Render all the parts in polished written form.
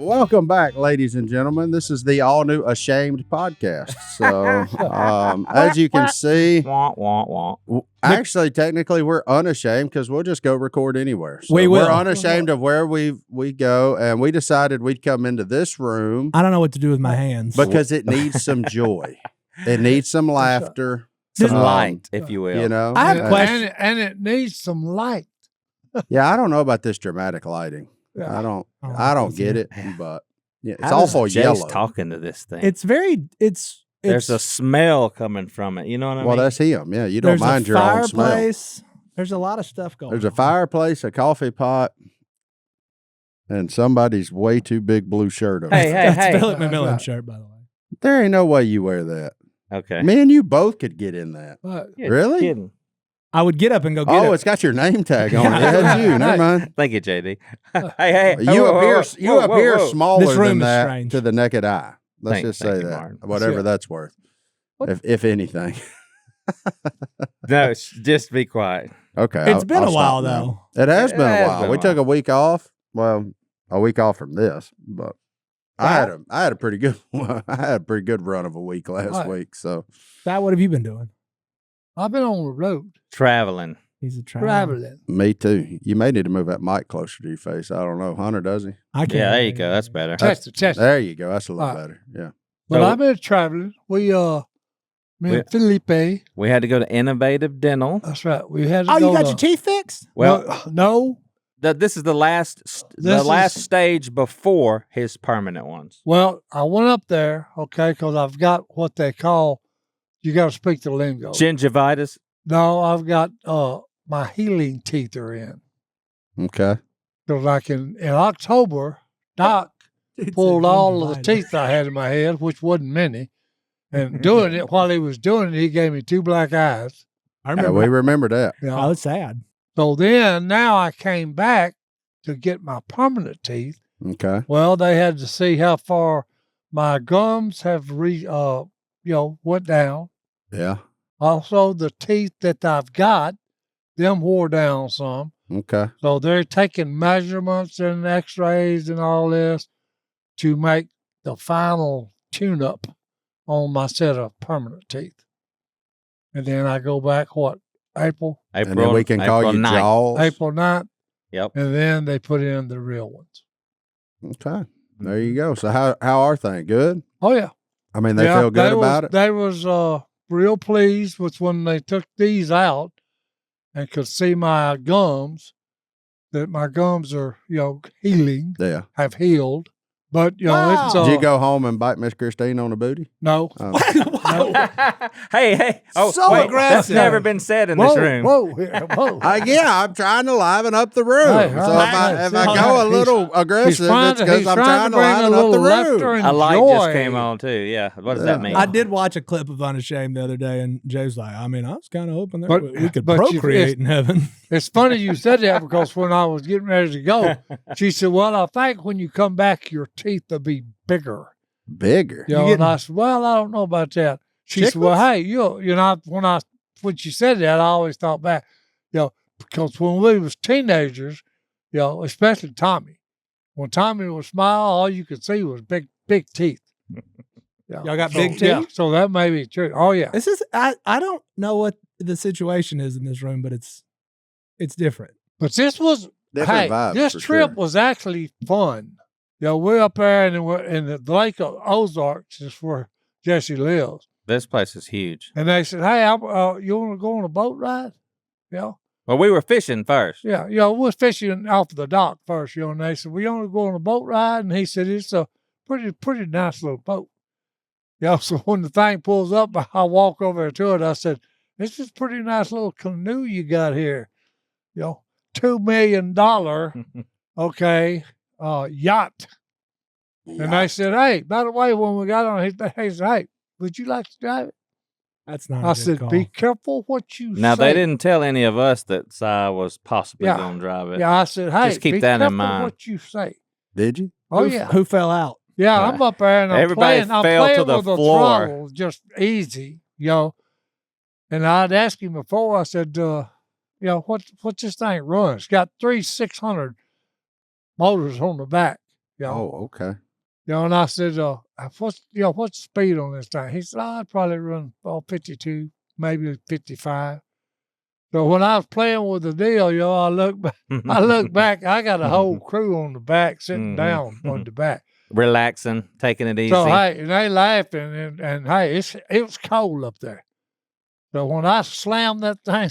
Welcome back, ladies and gentlemen. This is the all-new Ashamed podcast. So, as you can see, actually, technically, we're unashamed because we'll just go record anywhere. So we're unashamed of where we go, and we decided we'd come into this room. I don't know what to do with my hands. Because it needs some joy. It needs some laughter. Some light, if you will. You know? I have a question. And it needs some light. Yeah, I don't know about this dramatic lighting. Yeah. I don't get it, but yeah, it's How awful does Jase yellow. talking to this thing. There's a smell coming from it. You know what I mean? Well, that's him. Yeah, you don't mind your own smell. Fireplace. There's a lot of stuff going on. There's a fireplace, a coffee pot, and somebody's way too big blue shirt on. That's Phillip McMillan shirt, by the way. There ain't no way you wear that. Okay. Me and you both could get in that. Really? Kidding. I would get up and go get it. Oh, it's got your name tag on it. That's you. Never mind. Thank you, JD. hey. You appear smaller than that strange. to the naked eye. Let's just say you, that. Martin. Whatever that's worth. If anything. No, just be quiet. Okay. It's been a while, though. It has been a while. We took a week off. Well, a week off from this, but I had a pretty good run of a week last week. So, what have you been doing? I've been on the road. Traveling. He's a traveler. Traveling. Me too. You may need to move that mic closer to your face. I don't know. Hunter, does he? I can't. Yeah, there you go. That's better. Test it. There you go. That's a little better. Yeah. But So- I've been traveling. Me and Felipe. We had to go to Innovative Dental. That's right. We had to Oh, go you got to- your teeth fixed? Well, no. This is the last stage before his permanent ones. Well, I went up there, okay, because I've got what they call, you got to speak the lingo. Gingivitis. No, I've got my healing teeth are in. Okay. Because like in October, Doc pulled all of the teeth I had in my head, which wasn't many, and doing it while he was doing it, he gave me 2 black eyes. I remember. We remember that. You know? I was sad. So then, now I came back to get my permanent teeth. Okay. Well, they had to see how far my gums have went down. Yeah. Also, the teeth that I've got, them wore down some. Okay. So they're taking measurements and x-rays and all this to make the final tune-up on my set of permanent teeth. And then I go back, April? And then we can call you 9th. Jaws. April 9th. Yep. And then they put in the real ones. Okay. There you go. So how are things? Good? Oh, yeah. I mean, they feel good about it? They was real pleased with when they took these out and could see my gums, that my gums are, healing, have healed. But, Wow. it's... Did you go home and bite Miss Christine on the booty? No. Oh. Hey. Oh, So wait, aggressive. That's never been said in this room. Whoa. I'm trying to liven up the room. Hey, so right. if I go a little aggressive, it's because he's I'm trying trying to bring liven a up the little laughter room. and A light joy. just came on, too. Yeah. What does that mean? I did watch a clip of Unashamed the other day, and Jay's like, I was kind of hoping that we could but procreate in heaven. It's funny you said that because when I was getting ready to go, she said, well, I think when you come back, your teeth will be bigger. Bigger? And I said, well, I don't know about that. She said, well, hey, when she said that, I always thought back, because when we was teenagers, especially Tommy, when Tommy would smile, all you could see was big teeth. Y'all got big teeth? Yeah, so that may be true. Oh, yeah. This is, I don't know what the situation is in this room, but it's different. But this was, Different vibes, this for trip sure. was actually fun. We're up there in the Lake of Ozarks is where Jesse lives. This place is huge. And they said, hey, you want to go on a boat ride? Well, we were fishing first. Yeah, we're fishing off the dock first, and they said, we want to go on a boat ride? And he said, it's a pretty nice little boat. So when the thing pulls up, I walk over to it. I said, this is a pretty nice little canoe you got here. $2 million, okay, yacht. And they said, hey, by the way, when we got on, he said, hey, would you like to drive it? That's not. I said, be careful what you Now, say. they didn't tell any of us that Si was possibly going to drive it. Yeah, I said, hey, just keep be that in careful mind. what you say. Did you? Oh, yeah. Who fell out? Yeah, I'm up there and I'm Everybody playing. I'm fell playing to the with the floor. throttle, just easy, And I'd asked him before. I said, what's this thing run? It's got 3 600 motors on the back. You know? Oh, okay. You know, and I said, what's the speed on this thing? He said, I'd probably run 52, maybe 55. So when I was playing with the deal, I look back, I got a whole crew on the back sitting down on the back. Relaxing, taking it easy. So, hey, and they laughing, and hey, it was cold up there. So when I slammed that thing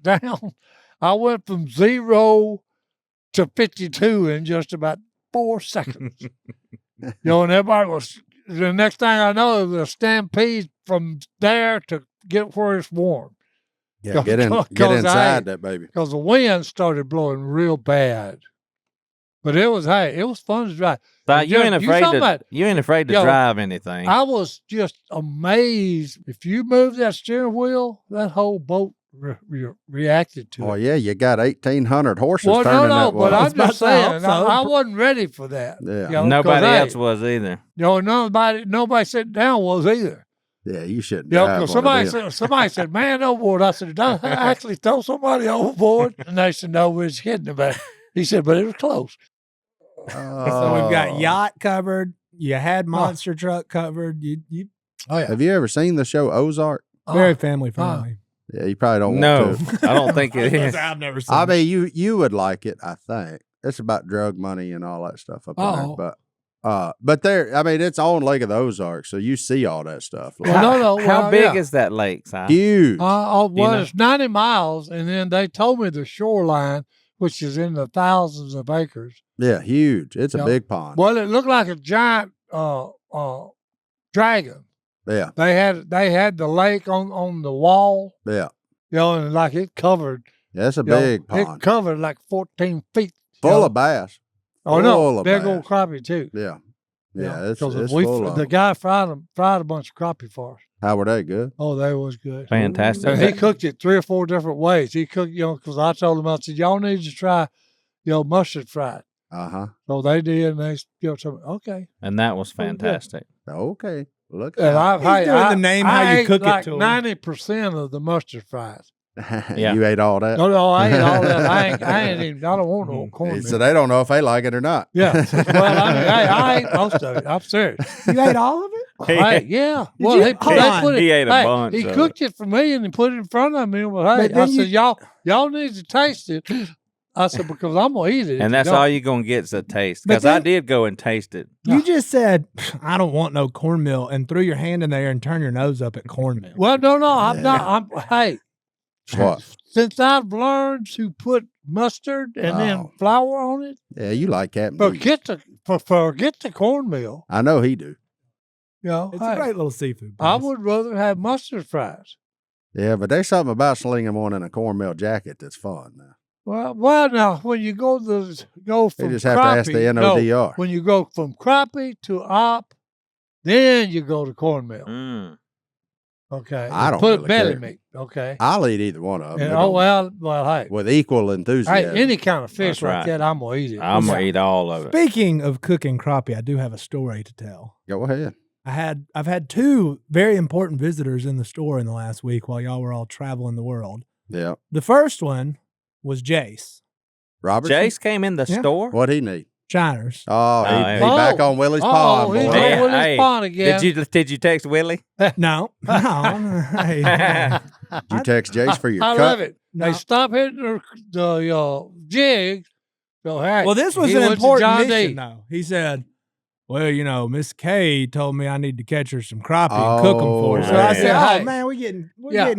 down, I went from 0 to 52 in just about 4 seconds. And everybody was, the next thing I know, it was a stampede from there to get where it's warm. Yeah, get inside that baby. Because the wind started blowing real bad. But it was fun to drive. So you ain't afraid to drive anything. I was just amazed. If you move that steering wheel, that whole boat reacted to it. Oh, yeah, you got 1,800 horses turning that way. But I'm just saying, I wasn't ready for that. Yeah. Nobody else was either. Nobody sitting down was either. Yeah, you shouldn't drive. Somebody said, man overboard. I said, did I actually throw somebody overboard? And they said, no, we're just kidding about it. He said, but it was close. So we've got yacht covered. You had monster truck covered. Oh, yeah. Have you ever seen the show Ozark? Very family friendly. Yeah, you probably don't want to. I don't think it is. I've never seen I mean, you would like it, I think. It's about drug money and all that stuff up there. But there, I mean, it's on Lake of the Ozarks, so you see all that stuff. Like, how big is that lake, Si? Huge. It's 90 miles, and then they told me the shoreline, which is in the thousands of acres. Yeah, huge. It's a big pond. Well, it looked like a giant dragon. Yeah. They had the lake on the wall. Yeah. And like it covered. Yeah, it's a big pond. It covered like 14 feet. Full of bass. Oh, no. Big old crappie, too. Yeah. Yeah, it's full of the guy fried a bunch of crappie for us. How were they? Good? Oh, they was good. Fantastic. And he cooked it 3 or 4 different ways. He cooked, because I told him, I said, y'all need to try, mustard fried. Uh-huh. So they did, and they, told me, okay. And that was fantastic. Okay. Look at that. He's doing the name how you cook it to him. 90% of the mustard fries. Yeah. You ate all that? No, I ate all that. I don't want no cornmeal. So they don't know if they like it or not. Yeah. Well, I ate most of it. I'm serious. You ate all of it? Yeah. Well, he ate a bunch. He cooked it for me and he put it in front of me. Well, hey, I said, y'all need to taste it. I said, because I'm going to eat it. And that's all you're going to get is a taste. Because I did go and taste it. You just said, I don't want no cornmeal, and threw your hand in there and turned your nose up at cornmeal. Well, no, I'm not. Hey. What? Since I've learned to put mustard and then flour on it. Yeah, you like Captain Forget the cornmeal. I know he do. It's a great little seafood. I would rather have mustard fries. Yeah, but there's something about slinging one in a cornmeal jacket that's fun now. Well, now when you go from you just have to ask the NODR. When you go from crappie to op, then you go to cornmeal. Mm. I Okay. don't put really belly care. meat. Okay. I'll eat either one of them. Hey. With equal enthusiasm. Hey, any kind of fish That's like right. that, I'm gonna eat it. I'm going to eat all of it. Speaking of cooking crappie, I do have a story to tell. Go ahead. I've had 2 very important visitors in the store in the last week while y'all were all traveling the world. Yeah. The first one was Jase. Robertson? Jase came in the store? What'd he need? Shiners. Oh, he back on Willie's pond. He's Boy. on Willie's pond again. Did you text Willie? No. Hey. Did you text Jase for your I cut? love it. No. They stop hitting the jigs. So, hey, Well, this was he an went to important John mission, D. though. He said, well, Miss Kay told me I need to catch her some crappie and cook them for her. So I said, Hey. oh, man, we're getting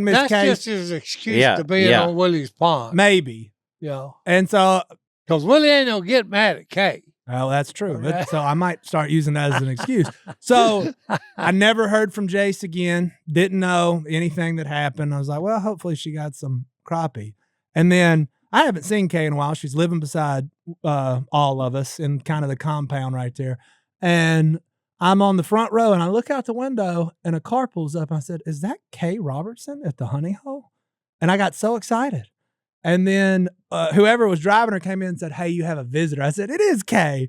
Miss that's Kay. just his excuse to being on Willie's pond. Maybe. Yeah. And so, Because Willie ain't going to get mad at Kay. well, that's true. Okay. So I might start using that as an excuse. So I never heard from Jase again. Didn't know anything that happened. I was like, well, hopefully she got some crappie. And then I haven't seen Kay in a while. She's living beside all of us in kind of the compound right there. And I'm on the front row and I look out the window and a car pulls up. And I said, is that Kay Robertson at the honey hole? And I got so excited. And then whoever was driving her came in and said, hey, you have a visitor. I said, it is Kay.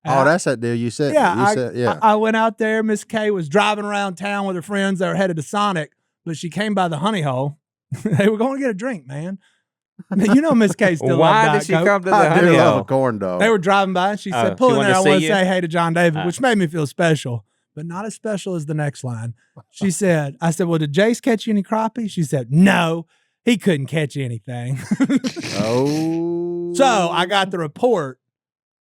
Oh, that's that deal you said. Yeah, I went out there. Miss Kay was driving around town with her friends. They were headed to Sonic, but she came by the honey hole. They were going to get a drink, man. You know, Miss K still Why loved did she Diet Coke. come to the I honey do love a hole? corn dog. They were driving by, and she said, "Pull she in wanted there. to I see want to you? say hey to John David," which made me feel special, but not as special as the next line. She said, "I said, well, did Jase catch you any crappie?" She said, "No, he couldn't catch anything." Oh. So I got the report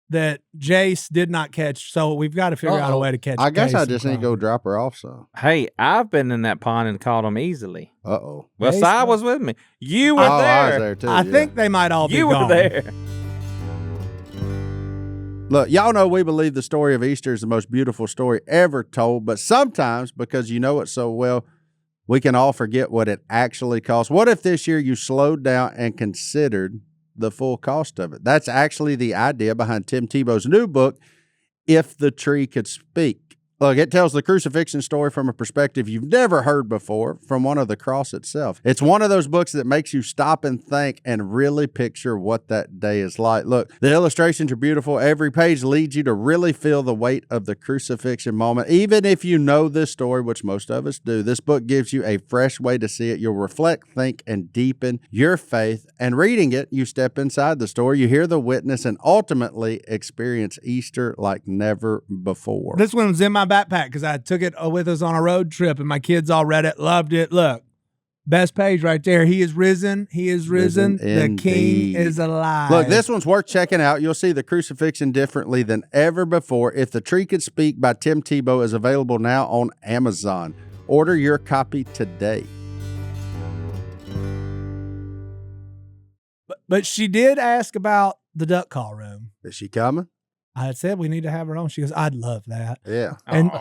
that Jase did not catch. So we've got to figure out a way to catch. I guess Jase I some just need to go crappie. drop her off some. Hey, I've been in that pond and caught them easily. Uh-oh. Well, Jase, Si was with me. You were Oh, I was there. there too. I yeah. think they might all be You were gone. there. Look, y'all know we believe the story of Easter is the most beautiful story ever told, but sometimes, because you know it so well, we can all forget what it actually costs. What if this year you slowed down and considered the full cost of it? That's actually the idea behind Tim Tebow's new book, If the Tree Could Speak. Look, it tells the crucifixion story from a perspective you've never heard before, from one of the cross itself. It's one of those books that makes you stop and think and really picture what that day is like. Look, the illustrations are beautiful. Every page leads you to really feel the weight of the crucifixion moment. Even if you know this story, which most of us do, this book gives you a fresh way to see it. You'll reflect, think, and deepen your faith. And reading it, you step inside the story, you hear the witness, and ultimately experience Easter like never before. This one was in my backpack because I took it with us on a road trip, and my kids all read it, loved it. Look, best page right there. He is risen. He is risen. The King is alive. Look, this one's worth checking out. You'll see the crucifixion differently than ever before. If the Tree Could Speak by Tim Tebow is available now on Amazon. Order your copy today. But she did ask about the duck call room. Is she coming? I had said we need to have her on. She goes, "I'd love that." Yeah.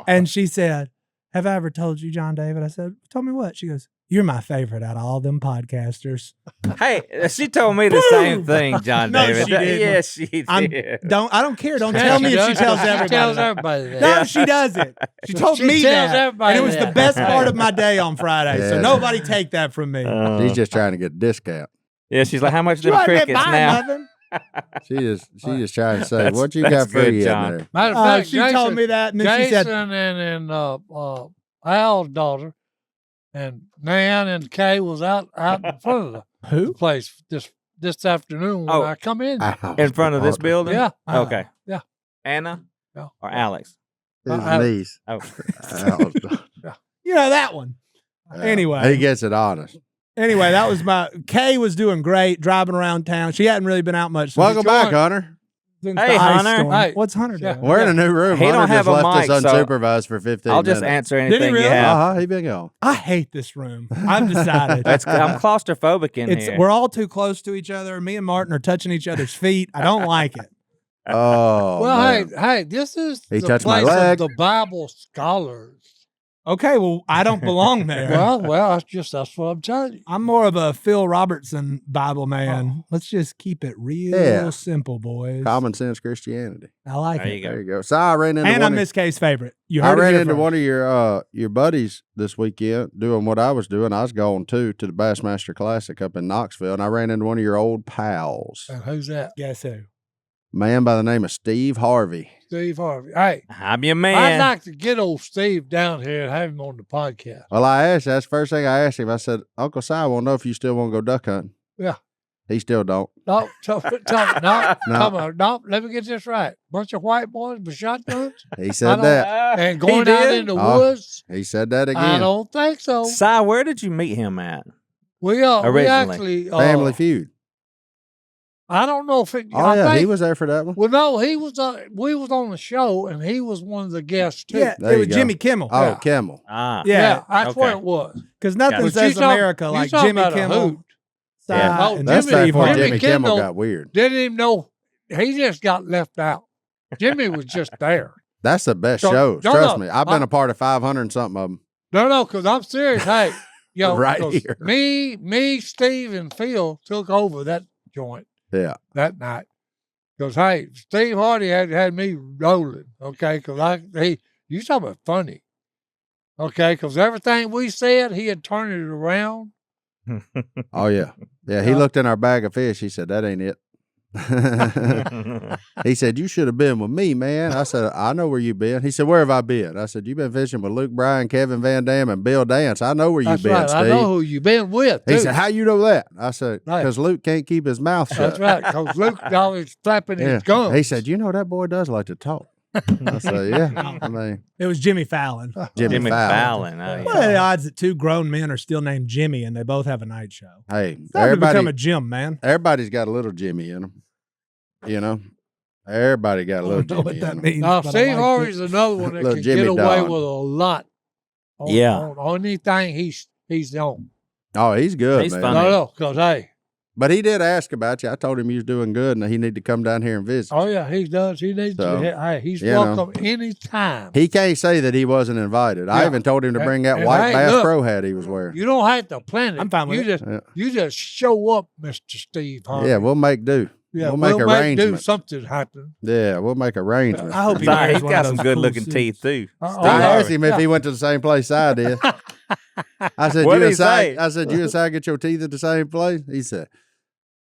And she said, "Have I ever told you, John David?" I said, "Tell me what?" She goes, "You're my favorite out of all them podcasters." Hey, she told me the same thing, John No, David. she didn't. Yes, she did. I don't care. Don't tell me if she tells everybody. She tells that. everybody that. No, she doesn't. She told She me tells that. everybody And it was the that. best part of my day on Friday. So Yeah. nobody take that from me. She's just trying to get a discount. Yeah, she's like, how much are You them ain't been crickets buying now? nothing. She just trying to say, That's- what you that's got for good, you in John. there? Matter of fact, She told me that, and then she said, Jason and Al's daughter and Nan and Kay was out in front of the "Who?" place this afternoon when Oh. I come in. In front of this building? Yeah. Okay. Yeah. Anna? Yeah. Or Alex? His Alex. niece. Oh. You know that one. Anyway. He gets it honest. Anyway, that was Kay was doing great, driving around town. She hadn't really been out much. Welcome back, Hunter. Since Hey, the ice Hunter. storm. Hey. What's Hunter Yeah. doing? We're in a new room. He don't Hunter have just a left mic, us so unsupervised for 15 I'll just minutes. answer Did he anything you really? have. He been gone. I hate this room. I've decided. I'm claustrophobic in here. We're all too close to each other. Me and Martin are touching each other's feet. I don't like it. Oh, Well, man. hey, this is He the touched my place leg. of the Bible scholars. Okay, well, I don't belong there. Well, that's what I'm telling you. I'm more of a Phil Robertson Bible man. Let's just keep it real Yeah. simple, boys. Common sense Christianity. I like There it. you go. There you go. So I ran into And I'm one. Miss K's favorite. You I heard it ran here into first. one of your buddies this weekend doing what I was doing. I was going to the Bassmaster Classic up in Knoxville, and I ran into one of your old pals, And who's that? Guess who? a man by the name of Steve Harvey. Steve Harvey. Hey, I'm your I'd man. like to get old Steve down here and have him on the podcast. Well, that's the first thing I asked him. I said, Uncle Si, I want to know if you still want to go duck hunting. Yeah. He still don't. No, no, No. come on, no. Let me get this right. Bunch of white boys with shotguns He said don't- that. and He going out did? in the Oh, woods. He said that I again. don't think so. Si, where did you meet him at? We Originally. actually Family Feud. I don't know if it. Oh, I yeah, think, he was there for that one. Well, no, he was. We was on the show, and he was one of the guests too. Yeah, There it you was go. Jimmy Kimmel. Oh, Yeah. Kimmel. Ah. Yeah, that's okay. what it was. because nothing But says you talk- America you like talking Jimmy about a Kimmel, hoot. Si, Yeah. Oh, and That's Jimmy- before Harvey. Jimmy Kimmel Kimmel- got weird. Didn't even know. He just got left out. Jimmy was just there. That's the best So- shows. no, Trust no, me. I've been a part of 500 and something of them. No, because I'm serious. Hey, Right 'cause here. Me, Steve, and Phil took over that joint Yeah. that night. Because hey, Steve Harvey had me rolling. Okay, because you talking about funny. Okay, because everything we said, he had turned it around. Oh, yeah. Yeah, he Yeah. looked in our bag of fish. He said, that ain't it. He said, "You should have been with me, man." I said, "I know where you been." He said, "Where have I been?" I said, "You've been fishing with Luke Bryan, Kevin Van Dam, and Bill Dance. I know where you've That's been, right. Steve." I know who you been with. He too. said, "How you know that?" I said, Right. "Because Luke can't keep his mouth shut." That's right. Because Luke always flapping his gums. He said, "You know that boy does like to talk." I said, "Yeah." I mean, It was Jimmy Fallon. Jimmy Fallon. Oh, What are the odds that two grown men are still named Jimmy and they both have a night show? Hey, It's time to become everybody, a Jim, man. everybody's got a little Jimmy in them. You know, everybody got a I little don't know Jimmy what in that them. means. Now, but I Steve liked Harvey's it. another one that Little can Jimmy get away Don. with a lot. Yeah. On anything he's on. Oh, he's good, He's man. funny. No, because, hey, But he did ask about you. I told him he was doing good and he needed to come down here and visit. oh, yeah, he does. He needs So, to. Hey, he's you know. welcome anytime. He can't say that he wasn't invited. I Yeah. even told him to bring that And white hey, Bass look, Pro hat he was wearing. You don't have to plan it. I'm fine with you it. just Yeah. you just show up, Mr. Steve Harvey. Yeah, we'll make do. Yeah, we'll make do arrangements. something happen. Yeah, we'll make arrangements. I hope he Sorry, wears he's one of got some those good cool looking suits. teeth too. I asked him if he went to the same place I did. I said, What'd "You he and Si, say? I said, "You and Si get your teeth at the same place?" He said,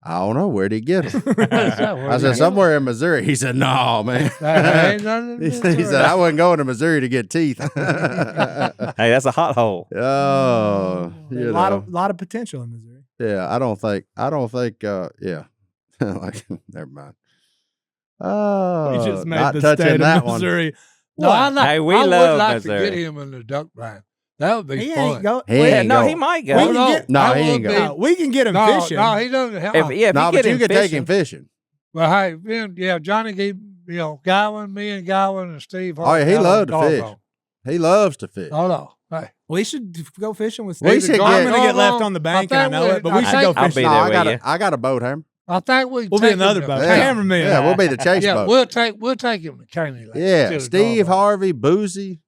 "I don't know. Where'd he get them?" I said, "Somewhere in Missouri." He said, "No, man." Ain't nothing He said, "I wasn't going to Missouri to get teeth." Hey, that's a hot hole. Oh, A you lot know. of potential in Missouri. Yeah, I don't think, yeah. Like, never mind. Oh, We just made not the touching state that of one. Missouri. No, I like. Hey, we I love would like Missouri. to get him in the duck blind. That would be He fun. ain't go. He Wait, ain't No, going. he might we go. can no, get, No, I he would ain't be- going. we can get him No, fishing. no, he doesn't. If you No, but get you him could take him fishing, fishing. Well, hey, yeah, Johnny gave Godwin, me and Godwin and Steve. Oh, yeah, he got loved on to fish. doggone. He loves to fish. Oh no, hey, We should go fishing with We Steve. should I'm get- going to get left Doggone, on the bank, I and I think know we- it, but we I should think- go I'll fishing. be No, there I with got you. I got a boat hammer. I think we We'll be another boat. Yeah. Cameraman. Yeah, we'll be the chase Yeah, boat. we'll take him to Caney Lake. Yeah, instead of Steve doggone. Harvey, Boozy,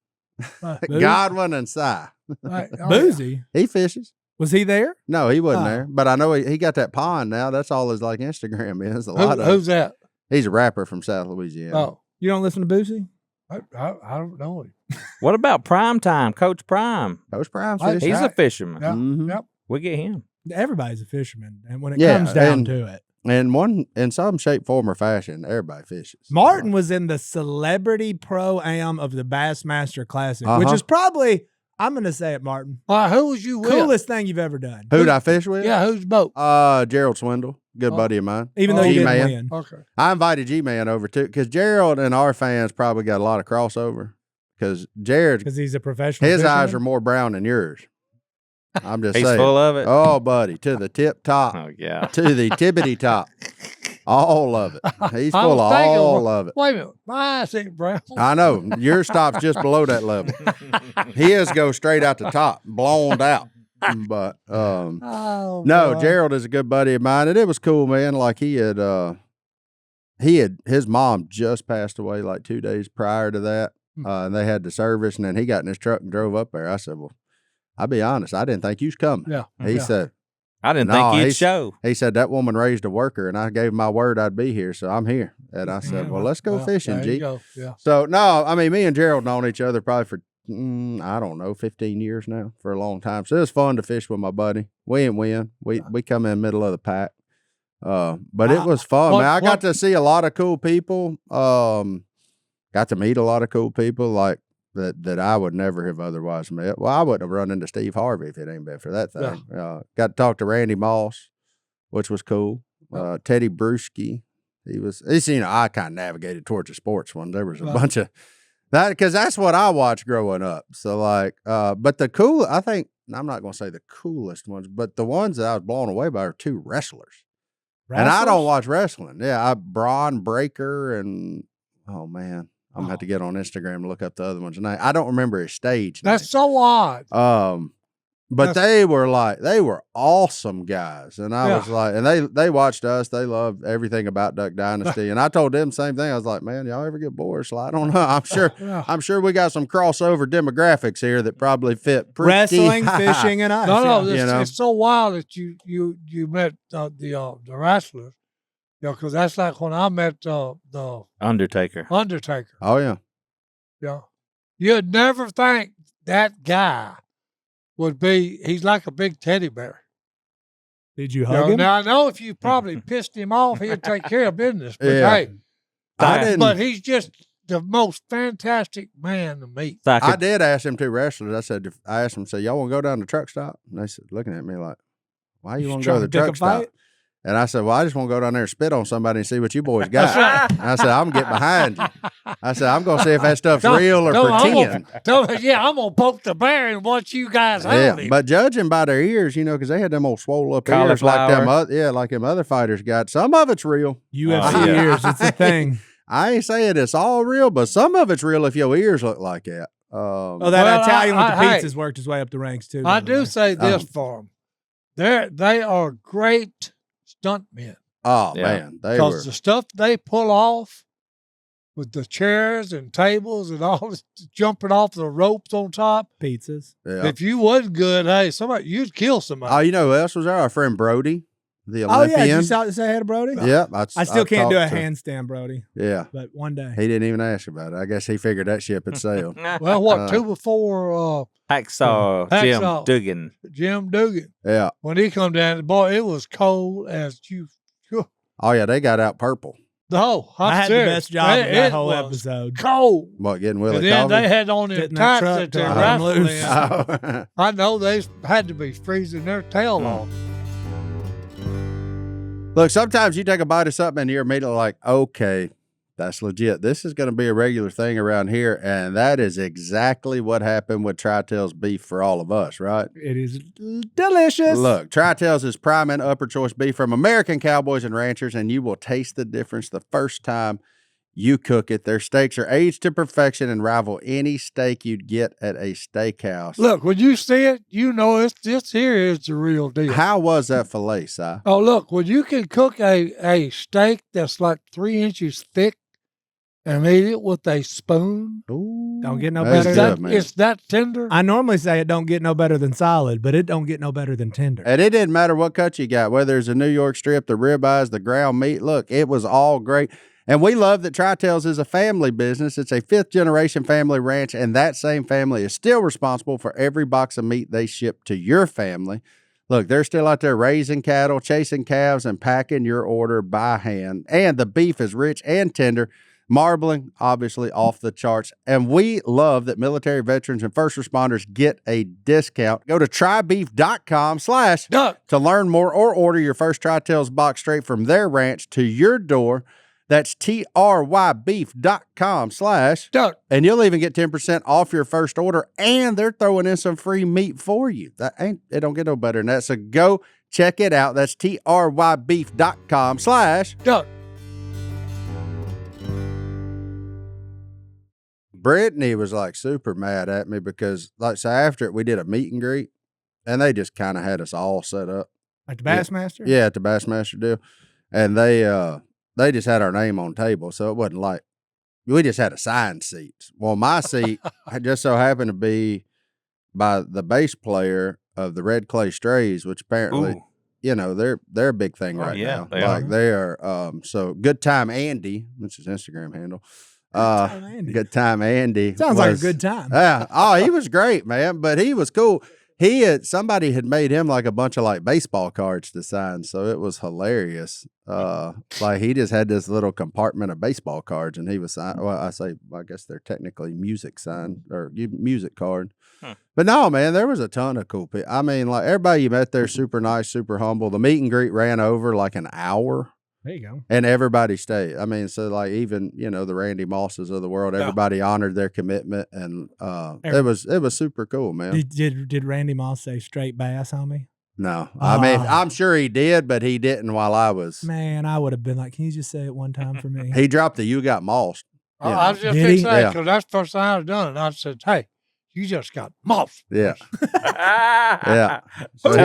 Boozy? Godwin, and Si. Right, oh, yeah. Boozy. He fishes. Was he there? No, he wasn't Oh. there. But I know he got that pond now. That's all his like Instagram is. A lot of. Who's that? He's a rapper from South Louisiana. Oh, You don't listen to Boozy? I don't know him. what about Prime Time, Coach Prime? Coach Prime Hey, fish. He's a right. fisherman. Yeah, Mhm. yep. We get him. Everybody's a fisherman, and when it Yeah, comes down and- to it, In some shape, form, or fashion, everybody fishes. Martin was in the Celebrity Pro-Am of the Bassmaster Classic, which Uh-huh. is probably, I'm going to say it, Martin, All right, who was you with? coolest thing you've ever done. Who'd I fish with? Yeah, whose boat? Gerald Swindle, good Oh. buddy of mine. Even though you G-Man. didn't win. Okay. I invited G-Man over too, because Gerald and our fans probably got a lot of crossover. Because Jared, Because he's a professional his eyes are fisherman. more brown than yours. I'm just He's saying. full of it. Oh, buddy, to the tip top, Oh, yeah. to the tippity top, all of it. He's I full was of thinking, all of it. Wait a minute, my eyes ain't brown. I know your stops just below that level. His goes straight out the top, blown out. But Oh, no, boy. Gerald is a good buddy of mine, and it was cool, man. Like he had his mom just passed away like 2 days prior to that, and they had the service, and then he got in his truck and drove up there. I said, "Well, I'll be honest, I didn't think you was coming." Yeah. He Yeah. said. I didn't No, think you'd he's- show. He said that woman raised a worker, and I gave my word I'd be here, so I'm here. And I said, "Well, let's go Well, fishing, there you G." go. Yeah. So no, I mean, me and Gerald known each other probably for I don't know, 15 years now, for a long time. So it was fun to fish with my buddy. We didn't win. We come in middle of the pack. But it was fun, man. I got to see a lot of cool people. Got to meet a lot of cool people like that I would never have otherwise met. Well, I wouldn't have run into Steve Harvey if it ain't been for that thing. Got to talk to Randy Moss, which was cool. Teddy Bruschi. I kind of navigated towards the sports one. There was a bunch of that because that's what I watched growing up. So like, but I think I'm not going to say the coolest ones, but the ones that I was blown away by are two wrestlers. And I don't watch wrestling. Yeah, Braun Breaker and oh man, I'm gonna have to get on Instagram and look up the other ones. And I don't remember his stage name. That's so odd. But they were awesome guys, and I was like, and they watched us. They loved everything about Duck Dynasty, and I told them the same thing. I was like, man, y'all ever get bored? So I don't know. I'm sure we got some crossover demographics here that probably fit pretty Wrestling, high. fishing, and us. No, yeah. it's so wild that you met the wrestlers. Because that's like when I met the Undertaker. Oh yeah. Yeah. You'd never think that guy would be, he's like a big teddy bear. Did you hug him? Now I know if you probably pissed him off, he'd take care of business. But hey, I didn't. But he's just the most fantastic man to meet. So I did ask them two wrestlers. I asked them, "So y'all want to go down to the truck stop?" And they said, looking at me like, "Why you want to go to the truck stop?" And I said, "Well, I just want to go down there and spit on somebody and see what you boys got." And I said, "I'm gonna get behind you." I said, "I'm gonna see if that stuff's real or pretend." I'm gonna poke the bear and watch you guys handle him. But judging by their ears, because they had them old swole up ears like them other fighters got. Some of it's real. UFC ears, it's a thing. I ain't saying it's all real, but some of it's real if your ears look like that. That Italian with the pizzas worked his way up the ranks too. I do say this for them. They are great stuntmen. Oh, man. Because the stuff they pull off with the chairs and tables and all this, jumping off the ropes on top. Pizzas. Yeah. If you wasn't good, hey, you'd kill somebody. Oh, you know who else was there? Our friend Brody, the Olympian. Oh, yeah. Did you say hey to Brody? Yeah. I still can't do a handstand, Brody. Yeah. But one day. He didn't even ask about it. I guess he figured that ship had sailed. Well, two before Hacksaw Jim Dugan. Yeah. When he come down, boy, it was cold as you. Oh, yeah. They got out purple. No, I had the best job of that whole episode. Cold. What, getting Willie And then Coffee? they had on their tights that they're wrestling in. Oh. I know they had to be freezing their tail off. Look, sometimes you take a bite of something and you're immediately like, okay, that's legit. This is going to be a regular thing around here. And that is exactly what happened with Tri-Tails beef for all of us, right? It is delicious. Look, Tri-Tails is prime and upper choice beef from American cowboys and ranchers, and you will taste the difference the first time you cook it. Their steaks are aged to perfection and rival any steak you'd get at a steakhouse. Look, when you see it, you know this here is the real deal. How was that filet, Si? Oh, look, when you can cook a steak that's like 3 inches thick and eat it with a spoon. Ooh, don't get no better. It's that tender. I normally say it don't get no better than solid, but it don't get no better than tender. And it didn't matter what cut you got, whether it's a New York strip, the ribeyes, the ground meat. Look, it was all great. And we love that Tri-Tails is a family business. It's a 5th-generation family ranch, and that same family is still responsible for every box of meat they ship to your family. Look, they're still out there raising cattle, chasing calves, and packing your order by hand. And the beef is rich and tender, marbling, obviously, off the charts. And we love that military veterans and first responders get a discount. Go to trybeef.com/duck to learn more or order your first Tri-Tails box straight from their ranch to your door. That's trybeef.com/duck. And you'll even get 10% off your first order, and they're throwing in some free meat for you. It don't get no better than that. So go check it out. That's trybeef.com/duck. Brittany was like super mad at me because, so after it, we did a meet and greet, and they just kind of had us all set up. Like the Bassmaster? Yeah, at the Bassmaster deal. And they just had our name on table, so it wasn't like we just had assigned seats. Well, my seat just so happened to be by the bass player of the Red Clay Strays, which apparently, they're a big thing right now. They are. So Good Time Andy, that's his Instagram handle. Good Time Andy. Sounds like a good time. Yeah. Oh, he was great, man. But he was cool. Somebody had made him like a bunch of like baseball cards to sign, so it was hilarious. Like he just had this little compartment of baseball cards, and he was signing. Well, I guess they're technically music sign or music card. Huh. But no, man, there was a ton of cool people. I mean, like everybody you met there, super nice, super humble. The meet and greet ran over like an hour. There you go. And everybody stayed. I mean, so like even, the Randy Mosses of the world, everybody honored their commitment, and it was super cool, man. Did Randy Moss say straight bass on me? No. I mean, I'm sure he did, but he didn't while I was. Man, I would have been like, can you just say it one time for me? He dropped the "you got mossed." I was just going to say, because that's the first time I've done it. I said, hey, you just got mossed. Yeah. Yeah. So who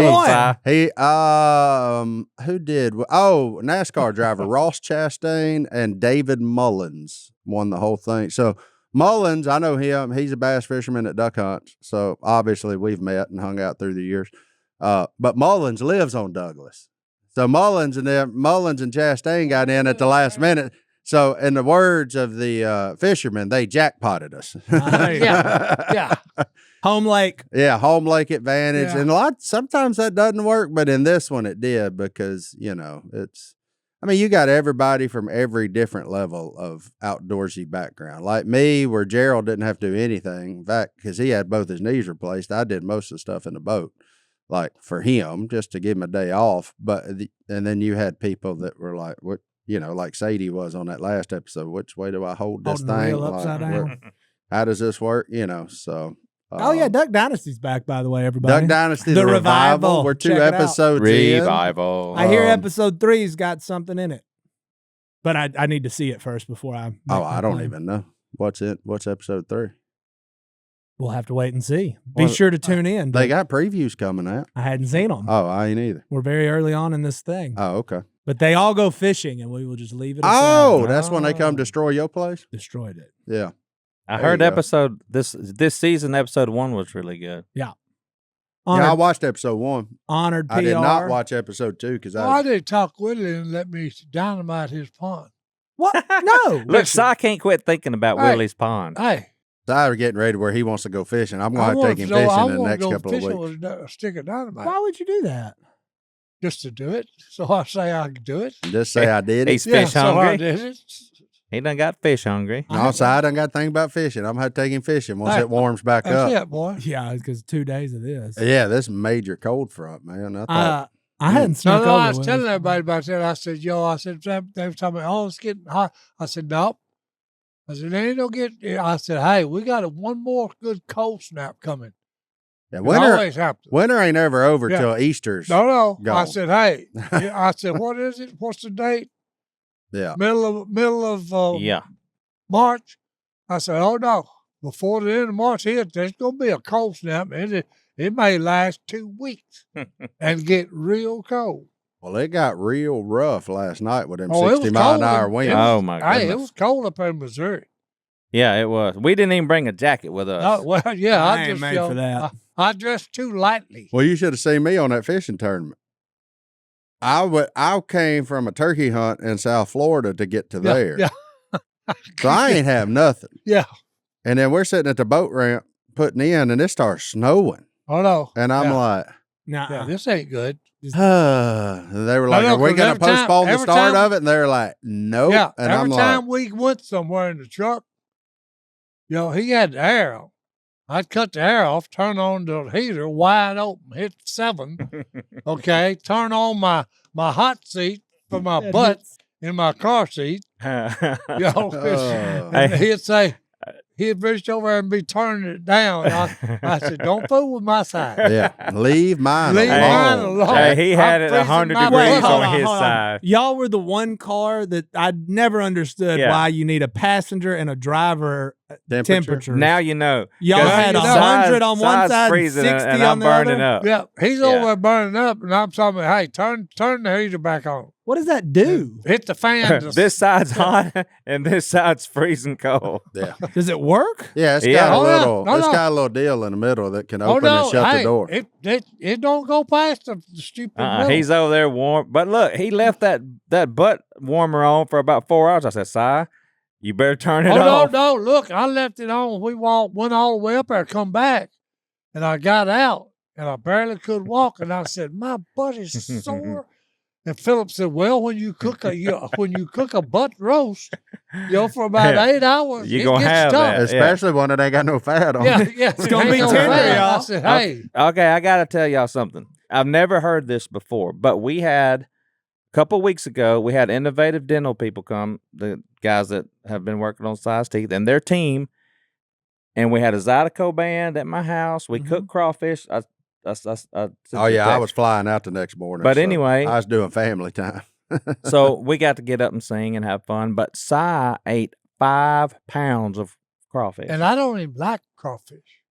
did? Oh, NASCAR driver Ross Chastain and David Mullins won the whole thing. So Mullins, I know him. He's a bass fisherman at duck hunts. So obviously we've met and hung out through the years. But Mullins lives on Douglas. So Mullins and Chastain got in at the last minute. So, in the words of the fishermen, they jackpotted us. Yeah. Home lake. Yeah, home lake advantage, Yeah. and sometimes that doesn't work, but in this one it did because you got everybody from every different level of outdoorsy background. Like me, where Gerald didn't have to do anything. In fact, because he had both his knees replaced, I did most of the stuff in the boat, like for him, just to give him a day off. And then you had people that were like, what, like Sadie was on that last episode. Which way do I hold this Holding the thing? reel upside down. How does this work? So. Oh yeah, Duck Dynasty's back, by the way, everybody. Duck Dynasty, The the revival. Revival. We're 2 Check it out. episodes in. Revival. I hear episode 3's got something in it, but I need to see it first before I. I don't even know what's it. What's episode 3? We'll have to wait and see. Be sure to tune in. They got previews coming out. I hadn't seen them. Oh, I ain't either. We're very early on in this thing. Oh, okay. But they all go fishing, and we will just leave it. Oh, that's when they come destroy your place? Destroyed it. Yeah. I heard this season, episode 1 was really good. Yeah. I watched episode 1. Honored PR. I did not watch episode 2 because Why did he talk Willie and let me dynamite his pond? What? No. Look, Si can't quit thinking about Willie's pond. Hey. I was getting ready where he wants to go fishing. I'm going to take him fishing in the next couple of weeks. With a stick of dynamite. Why would you do that? Just to do it. So I say I could do it. Just say I did it. He's fish hungry. So I did it. He done got fish hungry. No, so I done got to think about fishing. I'm going to take him fishing once it warms back up. That's it, boy. Yeah, because 2 days of this. Yeah, this major cold front, man. I thought. I hadn't snuck over. I was telling everybody about that. I said, they were talking about, it's getting hot. I said, nope. I said, they ain't no get. I said, hey, we got one more good cold snap coming. Yeah, always happens. Winter ain't ever over till Easter's. No. Gone. I said, hey. I said, what is it? What's the date? Yeah. Middle of March. I said, oh no. Before the end of March, there's going to be a cold snap, and it may last 2 weeks and get real cold. Well, it got real rough last night with them 60-mile-an-hour winds. Oh, my goodness. Hey, it was cold up in Missouri. Yeah, it was. We didn't even bring a jacket with us. Well, yeah, I ain't made for that. I dressed too lightly. Well, you should have seen me on that fishing tournament. I came from a turkey hunt in South Florida to get to there. Yeah. So I ain't have nothing. Yeah. And then we're sitting at the boat ramp putting in, and it starts snowing. Oh, no. And I'm like, yeah, this ain't good. they were like, are we going to postpone the start of it? And they're like, nope. Yeah, and every I'm time we went somewhere in the truck, he had the air on. I'd cut the air off, turn on the heater wide open, hit 7. Okay, turn on my hot seat for my butt in my car seat. And he'd say, he'd reach over and be turning it down. I said, don't fool with my side. Yeah, leave mine alone. Hey, he had it 100 degrees on his side. Y'all were the one car that I never understood why you need a passenger and a driver temperature. Now you know. Y'all had 100 on one side, freezing 60 and on I'm the burning other. up. Yeah, he's over there burning up, and I'm talking about, hey, turn the heater back on. What does that do? Hit the fan. This side's hot and this side's freezing cold. Yeah. Does it work? Yeah, it's got a little deal in the middle that can open and shut the door. It don't go past the stupid middle. He's over there warm. But look, he left that butt warmer on for about 4 hours. I said, Si, you better turn it off. No, look, I left it on. We went all the way up there, come back, and I got out, and I barely could walk, and I said, my butt is sore. And Phillip said, well, when you cook a butt roast, for about 8 hours, you're going to have that. Especially when it ain't got no fat on it. Yeah. It's going to be tender, y'all. I said, hey. Okay, I got to tell y'all something. I've never heard this before, but we had, a couple of weeks ago, we had Innovative Dental people come, the guys that have been working on Si's teeth, and their team, and we had a Zydeco band at my house. We cooked crawfish. I was flying out the next morning. But anyway, I was doing family time. So we got to get up and sing and have fun. But Si ate 5 pounds of crawfish. And I don't even like crawfish.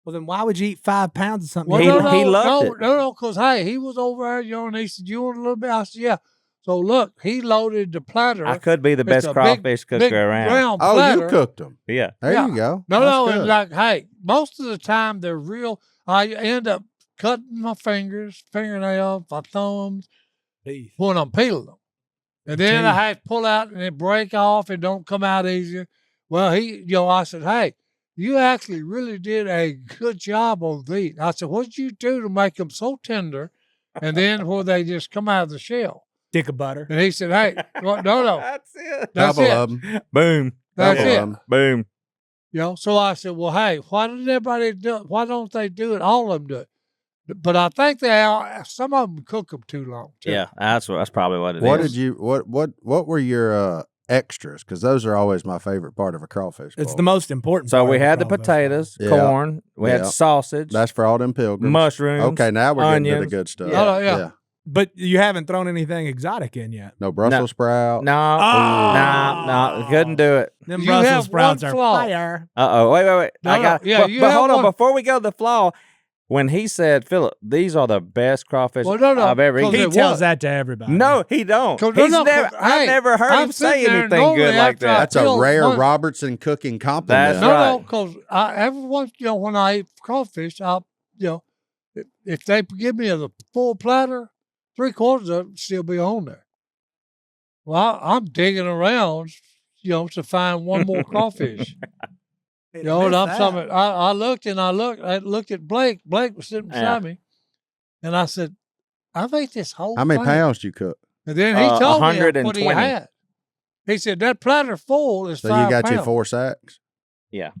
Well, then why would you eat 5 pounds of something? Well, he loved it. No, because, hey, he was over there, and he said, you want a little bit? I said, yeah. So, look, he loaded the platter. I could be the best crawfish cooker around. You cooked them. Yeah. There you go. No, and like, hey, most of the time they're real. I end up cutting my fingernails, my thumbs, when I'm peeling them. And then I had to pull out and it break off and don't come out easier. Well, I said, hey, you actually really did a good job on these. I said, what did you do to make them so tender? And then where they just come out of the shell. Stick of butter. And he said, hey, no. That's it. That's Double it. of them. Boom. That's Double it. of 'em. Boom. So I said, well, hey, why did everybody do it? Why don't they do it? All of them do it. But I think some of them cook them too long. Too. Yeah, that's probably what it is. What did you what were your extras? Because those are always my favorite part of a crawfish It's bowl. the most important. So part we of a had the crawfish. potatoes, Yeah. corn, we had Yeah. sausage, That's for all them pilgrims. mushrooms. Okay, now we're getting to the onions. good stuff. Yeah. But you haven't thrown anything exotic in yet. No Brussels sprout. No, Oh. no, couldn't do it. Them You Brussels have sprouts one are flaw. fire. Wait. No, I got. yeah, but you but have hold on, one- before we go to the flaw, when he said, "Phillip, these are the best crawfish Well, no, I've ever 'cause eaten." He it tells was. that to everybody. No, he don't. 'Cause He's no, never. 'cause, I've hey, never heard I'm him say sitting there anything normally good like after I that. That's a feel rare one- Robertson cooking compliment. That's No, right. because every once, when I eat crawfish, if they give me a full platter, 3/4 of it still be on there. Well, I'm digging around, to find one more crawfish. And I'm talking. I looked at Blake. Blake was sitting beside me, and I said, "I've ate this whole How many thing." pounds you cook? And then he told me what he 120. had. He said that platter full is So 5 you got pounds. your 4 sacks. Yeah.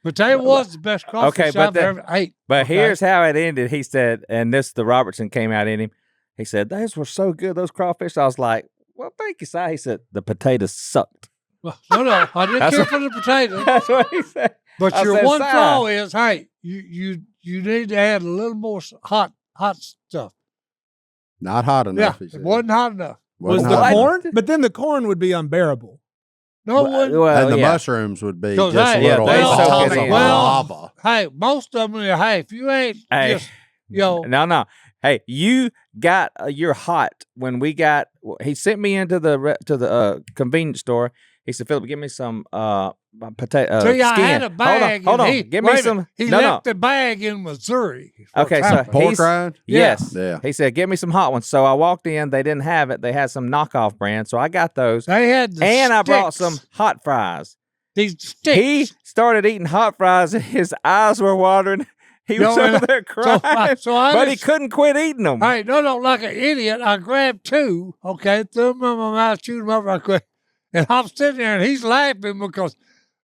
But that was the best crawfish but I've ever ate. But Okay. here's how it ended. He said, and the Robertson came out in him. He said, "Those were so good, those crawfish." I was like, "Well, thank you, Si." He said, "The potatoes sucked." No, I didn't That's care what- for the potatoes. That's what he said. But I your said, one "Si." flaw is, hey, you need to add a little more hot stuff. Not hot Yeah, enough. he it said. wasn't hot enough. Was Wasn't the hot enough. corn? But then the corn would be unbearable. No one. Well, And the yeah. mushrooms would be 'Cause, just hey, little they balls soak of it in. lava. Hey, most of them. Hey, if you ain't Hey. just, No. Hey, you got you're hot. When we got, he sent me into the convenience store. He said, "Phillip, give me some potato see, I skin." had a bag. Hold on. and Give me wait a some. minute, He no, left the bag in Missouri. for Okay, so traffic. Pork He's- rind? Yes. Yeah. He said, "Give me some hot ones." So I walked in. They didn't have it. They had some knockoff brand. So I got those. They had the And I brought sticks. some hot fries. These sticks. He started eating hot fries and his eyes were watering. He was No, and over there crying, so I but he just- couldn't quit eating them. Hey, no, like an idiot. I grabbed 2, okay, threw them in my mouth, chewed them up right quick. And I'm sitting there and he's laughing because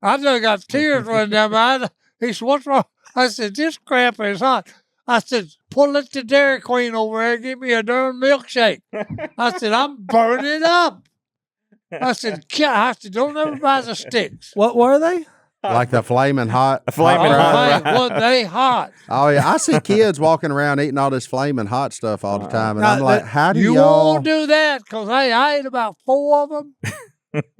I just got tears running down my eyes. He said, "What's wrong?" I said, "This crap is hot." I said, "Pull it to Dairy Queen over there and give me a darn milkshake." I said, "I'm burning up." I said, "Don't ever buy the sticks." What were they? Like the flaming hot. Flaming hot hot fries. fries. Well, they hot. Oh yeah, I see kids walking around eating all this flaming hot stuff all the time, and No, I'm like, how do You y'all? won't do that because, hey, I ate about 4 of them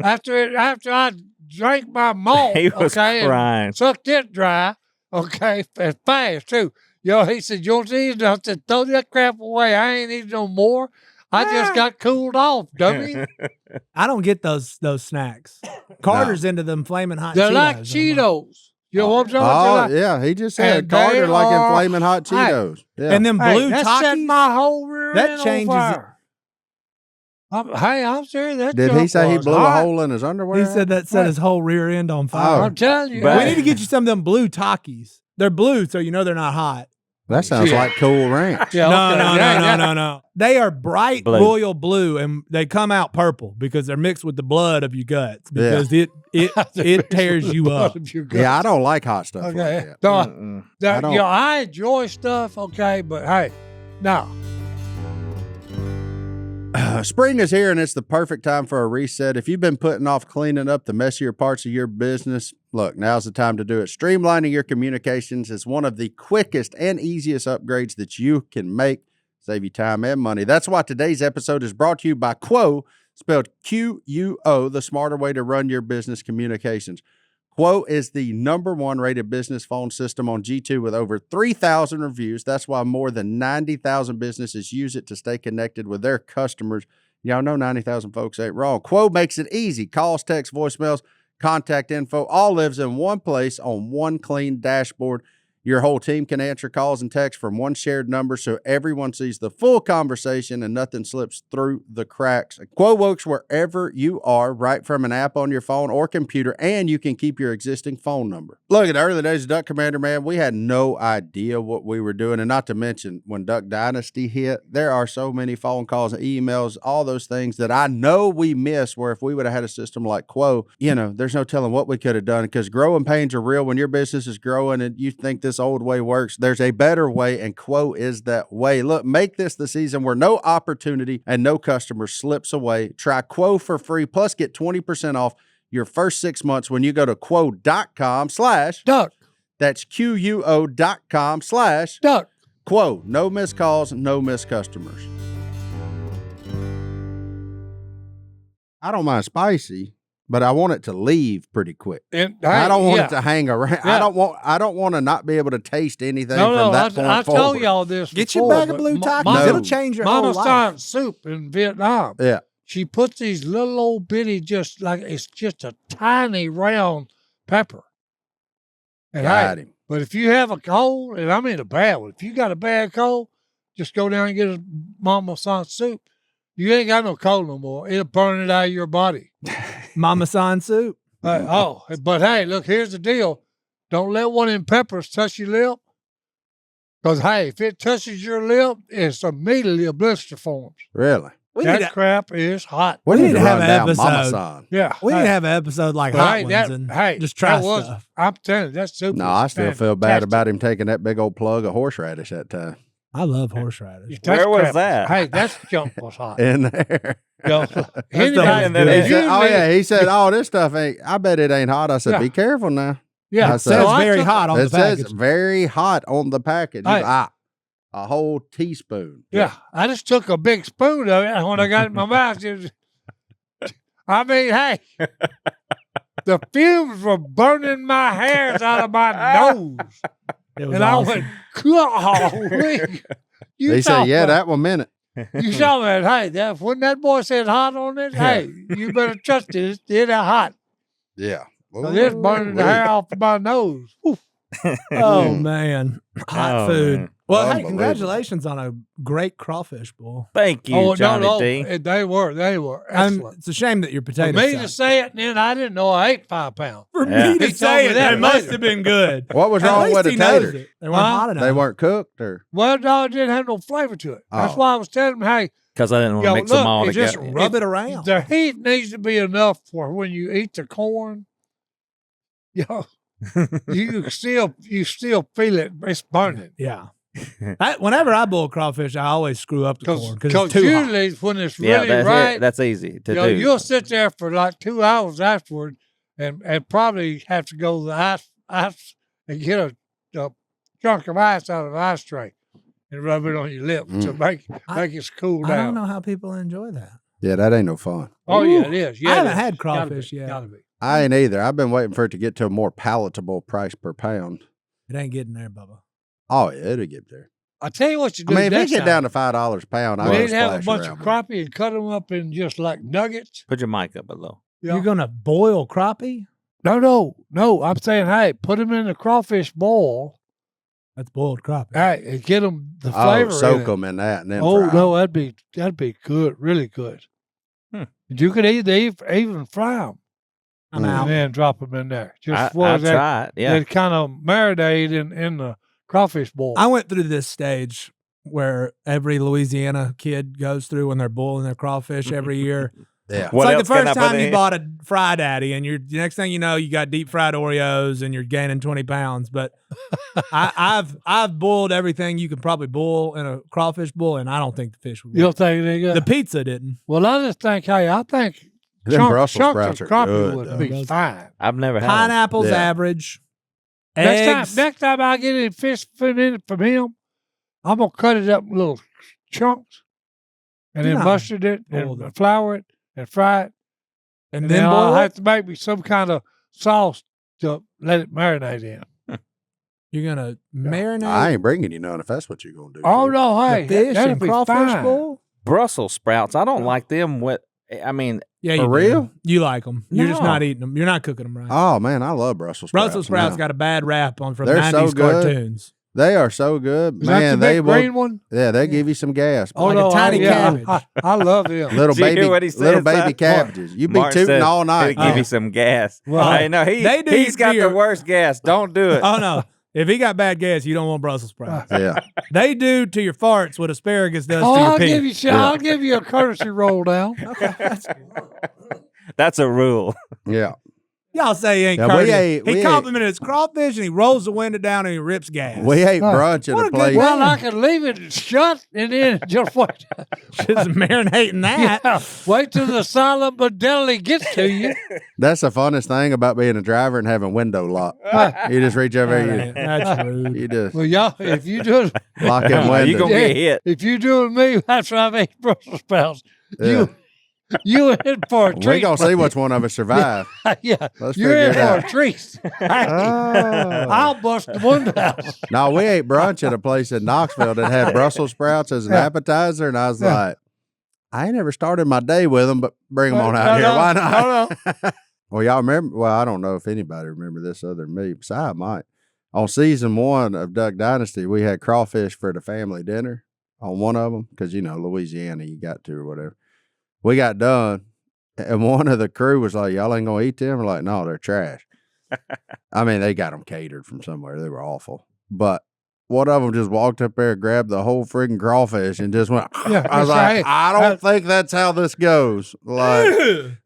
after I drank my malt, He was okay, and crying. sucked it dry, okay, and fast too. He said, "You want these?" I said, "Throw that crap away. I ain't eating no more. I just got cooled off, dummy." I don't get those snacks. Carter's into them flaming hot They're Cheetos. like I'm Cheetos. You know what I'm talking Oh about? yeah, he just said And Carter they like are- in flaming hot Hey, Cheetos. Yeah. And then blue Hey, that set Takis. my whole rear That end changes on it. fire. I'm serious. That Did he junk say he was blew hot. a hole in his underwear? He said that set his whole rear end on fire. I'm telling you. But- We need to get you some of them blue Takis. They're blue, so you know they're not hot. That sounds Yeah. like Cool Ranch. Yeah, No, okay. no, Yeah, no, yeah. no, no. They are bright Blue. royal blue, and they come out purple because they're mixed with the blood of your guts because it tears you up. Yeah, I don't like hot stuff Okay. like that. No, Mm-mm. I don't- I enjoy stuff, okay, but hey, no. Spring is here and it's the perfect time for a reset. If you've been putting off cleaning up the messier parts of your business, look, now's the time to do it. Streamlining your communications is one of the quickest and easiest upgrades that you can make. Save you time and money. That's why today's episode is brought to you by Quo, spelled Quo, the smarter way to run your business communications. Quo is the #1 rated business phone system on G2 with over 3,000 reviews. That's why more than 90,000 businesses use it to stay connected with their customers. Y'all know 90,000 folks ain't wrong. Quo makes it easy. Calls, texts, voicemails, contact info, all lives in one place on one clean dashboard. Your whole team can answer calls and texts from one shared number so everyone sees the full conversation and nothing slips through the cracks. Quo works wherever you are, right from an app on your phone or computer, and you can keep your existing phone number. Look, in the early days of Duck Commander, man, we had no idea what we were doing, and not to mention when Duck Dynasty hit, there are so many phone calls and emails, all those things that I know we missed, where if we would have had a system like Quo, there's no telling what we could have done, because growing pains are real. When your business is growing and you think this old way works, there's a better way, and Quo is that way. Look, make this the season where no opportunity and no customer slips away. Try Quo for free, plus get 20% off your first 6 months when you go to quo.com/duck. That's QUO.com/duck. Quo. No missed calls, no missed customers. I don't mind spicy, but I want it to leave pretty quick. And I don't want it to hang around. Yeah. I don't want to not be able to taste anything from that point I forward. told y'all this Get before, your bag of but blue Ma- Takis. No. It'll change your whole Mama life. started soup in Vietnam. Yeah. She puts these little old bitty, just like it's just a tiny round pepper. And Got hey, him. but if you have a cold, and I mean a bad one, if you got a bad cold, just go down and get a Mama San soup. You ain't got no cold no more. It'll burn it out of your body. Mama San soup. But hey, look, here's the deal. Don't let one of them peppers touch your lip. Because, hey, if it touches your lip, it's immediately a blister forms. Really? That crap is hot. We need to have run an down Mama episode. San. Yeah. We need to have an episode like But Hot hey, Ones and just try stuff. I'm telling you, that soup No, is I still feel bad fantastic. about him taking that big old plug of horseradish that time. I love horseradish. That's Where was crap. that? Hey, that junk was hot. In there. Yo, and then He He said, oh, yeah. He said, oh, this stuff ain't, I bet it ain't hot. I said, Yeah. be careful now. Yeah, I It said, says So I very hot on It the says package. very hot on the package. Hey. A whole teaspoon. Yeah, I just took a big spoon of it, and when I got it in my mouth, I mean, hey, the fumes were burning my hairs out of my nose, It was and awesome. I went, golly. He said, yeah, that one minute. You saw that, hey, when that boy said hot on it, hey, you better trust it. It's hot. Yeah. 'Cause it's burning the hair off of my nose. Oof. Oh man, hot Oh, food. man. Well, hey, Unbelievable. congratulations on a great crawfish bowl. Thank you, Johnny D. They were excellent. It's a shame that your For potatoes. me to suck. say it, and then I didn't know I ate 5 pounds. For Yeah. me to He told say me it, that they must later. have been good. What was At wrong least with the he knows taters? it. They weren't hot enough. They weren't cooked, or Well, no, it didn't have no flavor to it. That's Oh. why I was telling him, hey, Because I didn't want to yo, mix them look, all it just together. Rub it around. the heat needs to be enough for when you eat the corn. Yo, you still feel it. It's burning. Yeah. Whenever I boil crawfish, I always screw up the corn because it's too hot. usually when it's Yeah, really that's right, it. That's easy to you know, do. you'll sit there for like 2 hours afterward and probably have to go to the ice and get a chunk of ice out of the ice tray and rub it on your lips to make it cool I down. don't know how people enjoy that. yeah, that ain't no fun. Oh, yeah, it is. Yeah, I it haven't is. had Gotta crawfish be, yet. Gotta be. I ain't either. I've been waiting for it to get to a more palatable price per pound. It ain't getting there, Bubba. Oh, yeah, it'll get there. I'll tell you what you I do mean, if next it get time. down to $5 a pound, I We will need to have a splash bunch around of with crappie and cut them up in just like nuggets. Put your mic up a little. Yeah. You're gonna boil crappie? No. I'm saying, hey, put them in the crawfish boil. That's boiled crappie. Hey, and get them the it. flavor. Oh, soak in it. them in that and then Oh fry 'em. no, that'd be good, really good. You could even fry them I'm Mm. out. and then drop them in there. Just for I'll that, try it. Yeah. that kind of marinade in the crawfish boil. I went through this stage where every Louisiana kid goes through when they're boiling their crawfish every year. Yeah. It's What like else the can I first put time you in? bought a Fry Daddy, and the next thing you know, you got deep fried Oreos, and you're gaining 20 pounds. But I've boiled everything you can probably boil in a crawfish bowl, and I don't think the fish would. You don't Work. think they got The pizza didn't. Well, I just think, hey, I think Them Brussels chunks sprouts of are crappie good, would though. be fine. I've never had 'em. Pineapple's Yeah. average. Eggs. Next time I get any fish from him, I'm gonna cut it up in little chunks and then Nah. mustard it Boil and them. flour it and fry it. and And then then I'll boil have it. to make me some kind of sauce to let it marinate in. You're gonna marinate I ain't bringing you none if that's what you're going to do. Oh Chris. no, hey, the fish that'd and be crawfish fine. bowl. Brussels sprouts. I don't like them with. I mean, Yeah, For you do. real? You like them. You're just No. not eating them. You're not cooking them right. Oh man, I love Brussels sprouts. Brussels sprouts now. got a bad rap on from They're 90s so good. cartoons. They are so good, Is that man. the They big will. green one? Yeah, they give you some gas. Oh, Like a no, tiny cabbage. I love them. Little Did you hear baby, what he said, little baby son? cabbages. You be Martin tooting said all night. He'll give you some gas. Well, Hey, no, they do he's got deer. the worst gas. Don't do it. Oh, no. If he got bad gas, you don't want Brussels sprouts. Yeah, They do to your farts what asparagus does Oh, to your I'll pee. give you, I'll give you a courtesy roll down. That's a rule. yeah. Y'all say he ain't Yeah, we courteous. ate- He we ate- complimented his crawfish, and he rolls the window down and he rips gas. We ate Huh. brunch at What a a good place. Well, I could leave it shut and then just wait. Just marinating that. Yeah, wait till the silent but deli gets to you. That's the funnest thing about being a driver and having window lock. You just reach over here, That's rude. you just Well, y'all, if you do it, lock them windows. You're going to get hit. if you doing me after I've ate Brussels sprouts, Yeah. you in for a We're treat. gonna see which one of us survive. Yeah, Let's you're figure in it for out. a treat. Oh. I'll bust the window out. No, we ate brunch at a place in Knoxville that had Brussels sprouts as an Yeah. appetizer, and I was Yeah. like, I ain't never started my day with them, but bring them on out No, here. no, Why not? no, Well, y'all remember? Well, I don't know if anybody remember this other than me, but I might. On season 1 of Duck Dynasty, we had crawfish for the family dinner on one of them because Louisiana, you got to or whatever. We got done, and one of the crew was like, "Y'all ain't gonna eat them?" We're like, "No, they're trash." I mean, they got them catered from somewhere. They were awful, but one of them just walked up there, grabbed the whole freaking crawfish, and just went. Yeah, I was that's like, right. I don't think that's how this goes. Like,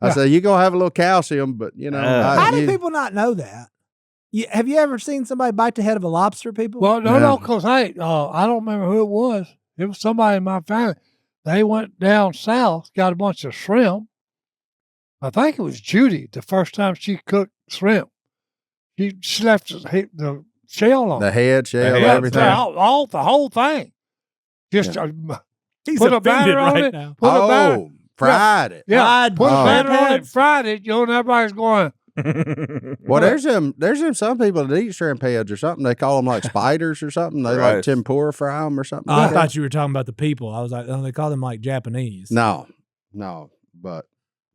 I said, you gonna have a little calcium, but How do you- people not know that? Have you ever seen somebody bite the head of a lobster, people? Well, Yeah. no, because hey, I don't remember who it was. It was somebody in my family. They went down south, got a bunch of shrimp. I think it was Judy. The first time she cooked shrimp, she left the shell on. the head shell, head, everything. all the whole thing. Just He's put a offended batter on right it. now. Put a batter. Oh, fried it. Yeah, fried put a Oh. batter on it, heads. fried it. And everybody's going. Well, there's some people that eat shrimp heads or something. They call them like spiders or something. They like Gross. tempura fry them or something. Oh, I like that. thought you were talking about the people. I was like, oh, they call them like Japanese. No, but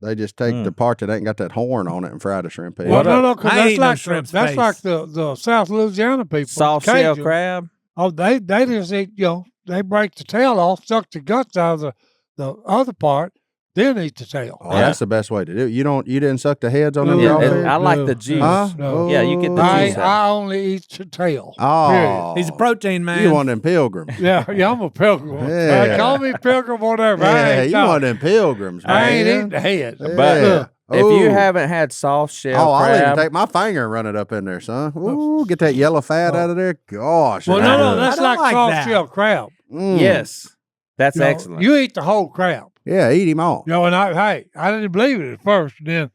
they just take the part that ain't got that horn on it and fry the shrimp head. Well, What no, up? because I ain't that's eating no like shrimp's that's face. like the South Louisiana people. Soft shell Cajun. crab. Oh, they just eat, they break the tail off, suck the guts out of the other part, then eat the tail. Oh, that's the best way to do it. You didn't suck the heads on them No, crawfish? I like no, the juice. Huh? no. Yeah, you get the I, juice. I only eat the tail. Oh, He's a protein man. You one of them pilgrims. Yeah, I'm a pilgrim. Yeah. Call me pilgrim, whatever. I Yeah, ain't, you one of them pilgrims, man. I ain't eating the head. Yeah. If you Ooh. haven't had soft shell Oh, I'll even crab, take my finger and run it up in there, son. Ooh, get that yellow fat out of there. Gosh. Well, it's no, good. that's I don't like like soft that. shell crab. Mm. yes, that's You know, excellent. You eat the whole crab. Yeah, eat him all. And I didn't believe it at first. And then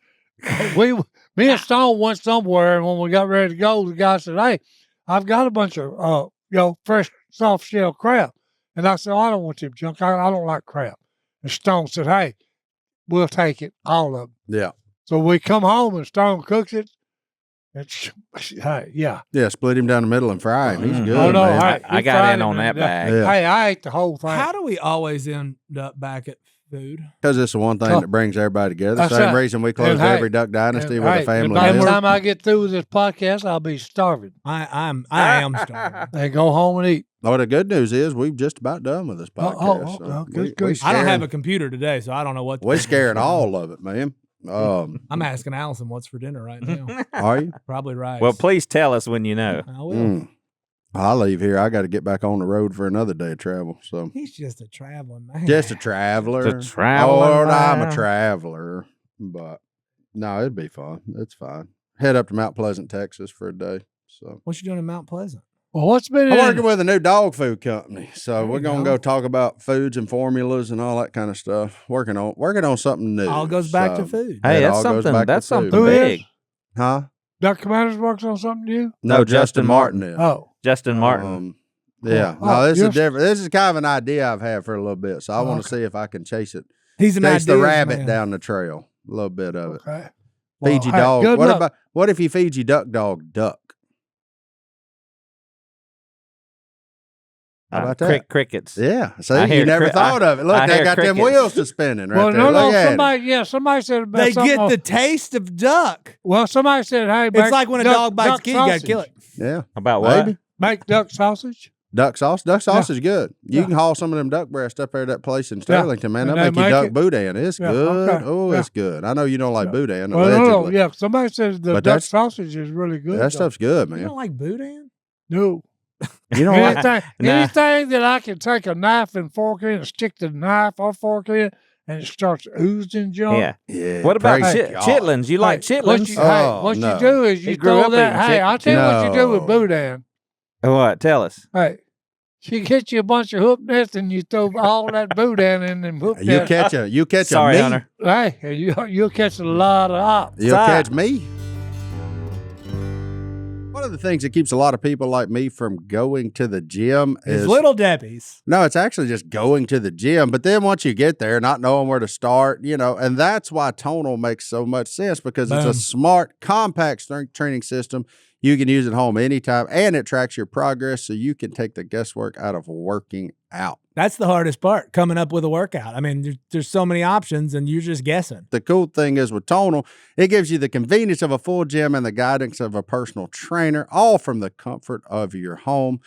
me and Stone went somewhere, and when we got ready to go, the guy said, "Hey, I've got a bunch of fresh soft shell crab." And I said, "I don't want them junk. I don't like crab." And Stone said, "Hey, we'll take it, all of them." Yeah. So we come home and Stone cooks it. And hey, yeah. Yeah, split him down the middle and fry him. He's Mm. good, Oh, no, man. hey, I we got fried in him on that day. bag. Yeah. Hey, I ate the whole thing. How do we always end up back at food? Because it's the one thing Oh. that brings everybody together. That's Same right. reason we close And hey, every Duck Dynasty And, with hey, a family and by the meal. time I get through with this podcast, I'll be starving. I am starving. And go home and eat. Oh, the good news is we've just about done with this podcast. oh, good, good. I don't have a computer today, so I don't know what. We're scaring all of it, man. I'm asking Allison what's for dinner right now. Are you? Probably rice. Well, please tell us when you know. I will. Mm. I leave here. I got to get back on the road for another day of travel. So He's just a traveling man. just a traveler. Just a traveling Lord, I'm a man. traveler. But no, it'd be fun. It's fine. Head up to Mount Pleasant, Texas for a day. So What you doing in Mount Pleasant? Well, what's been I'm in working with a new dog food company. So There we're you gonna go. go talk about foods and formulas and all that kind of stuff. Working on something new. All goes back So- to food. Hey, It that's all goes something. back to That's food. something Who is? big. Huh? Duck Commanders works on something new? No, Justin Justin Martin is. Oh. Justin Martin. Yeah. Oh, No, this is just- different. This is kind of an idea I've had for a little bit. So I want to Okay. see if I can chase the He's an rabbit man. down the trail. A little bit of it. Okay. Feed your hey, dog. good luck. What if you feed your duck dog duck? How about that? Crickets. Yeah. See, I hear you never thought of it. Look, I they hear got them crickets. wheels to spinning right Well, there. no, Look at somebody said about They something get the taste of duck. Well, somebody said, hey, It's like when a dog bites a kid, you got to kill it. Yeah. About what? Maybe. Make duck sausage. Duck sauce. Duck sauce is good. You can haul some of them duck breasts up there at that place in Sterlington, man. And They'll they make you make duck it- boudin. It's good. okay. Oh, it's good. I know you don't like boudin, Well, allegedly. no, somebody said the But duck that's- sausage is really good. That stuff's good, You man. don't like boudin? No. You know what? Anything that I can take a knife and fork in and stick the knife or fork in and it starts oozing junk. Yeah. Yeah. What about praise God. chitlins? You like chitlins? What no. you do is you He grew throw up that. eating Hey, chicken. I'll tell you what you do with No. boudin. What? Tell us. Hey, you get you a bunch of hoop nets and you throw all that boudin in them hoop You nets. catch Sorry, a me. Hunter. Hey, and you'll catch a lot of ops. You'll Si. catch me. One of the things that keeps a lot of people like me from going to the gym It's is Little Debbie's. no, it's actually just going to the gym. But then once you get there, not knowing where to start, and that's why tonal makes so much sense because it's Boom. a smart, compact strength training system. You can use at home anytime, and it tracks your progress so you can take the guesswork out of working out. That's the hardest part, coming up with a workout. I mean, there's so many options, and you're just guessing. The cool thing is with Tonal, it gives you the convenience of a full gym and the guidance of a personal trainer, all from the comfort of your home.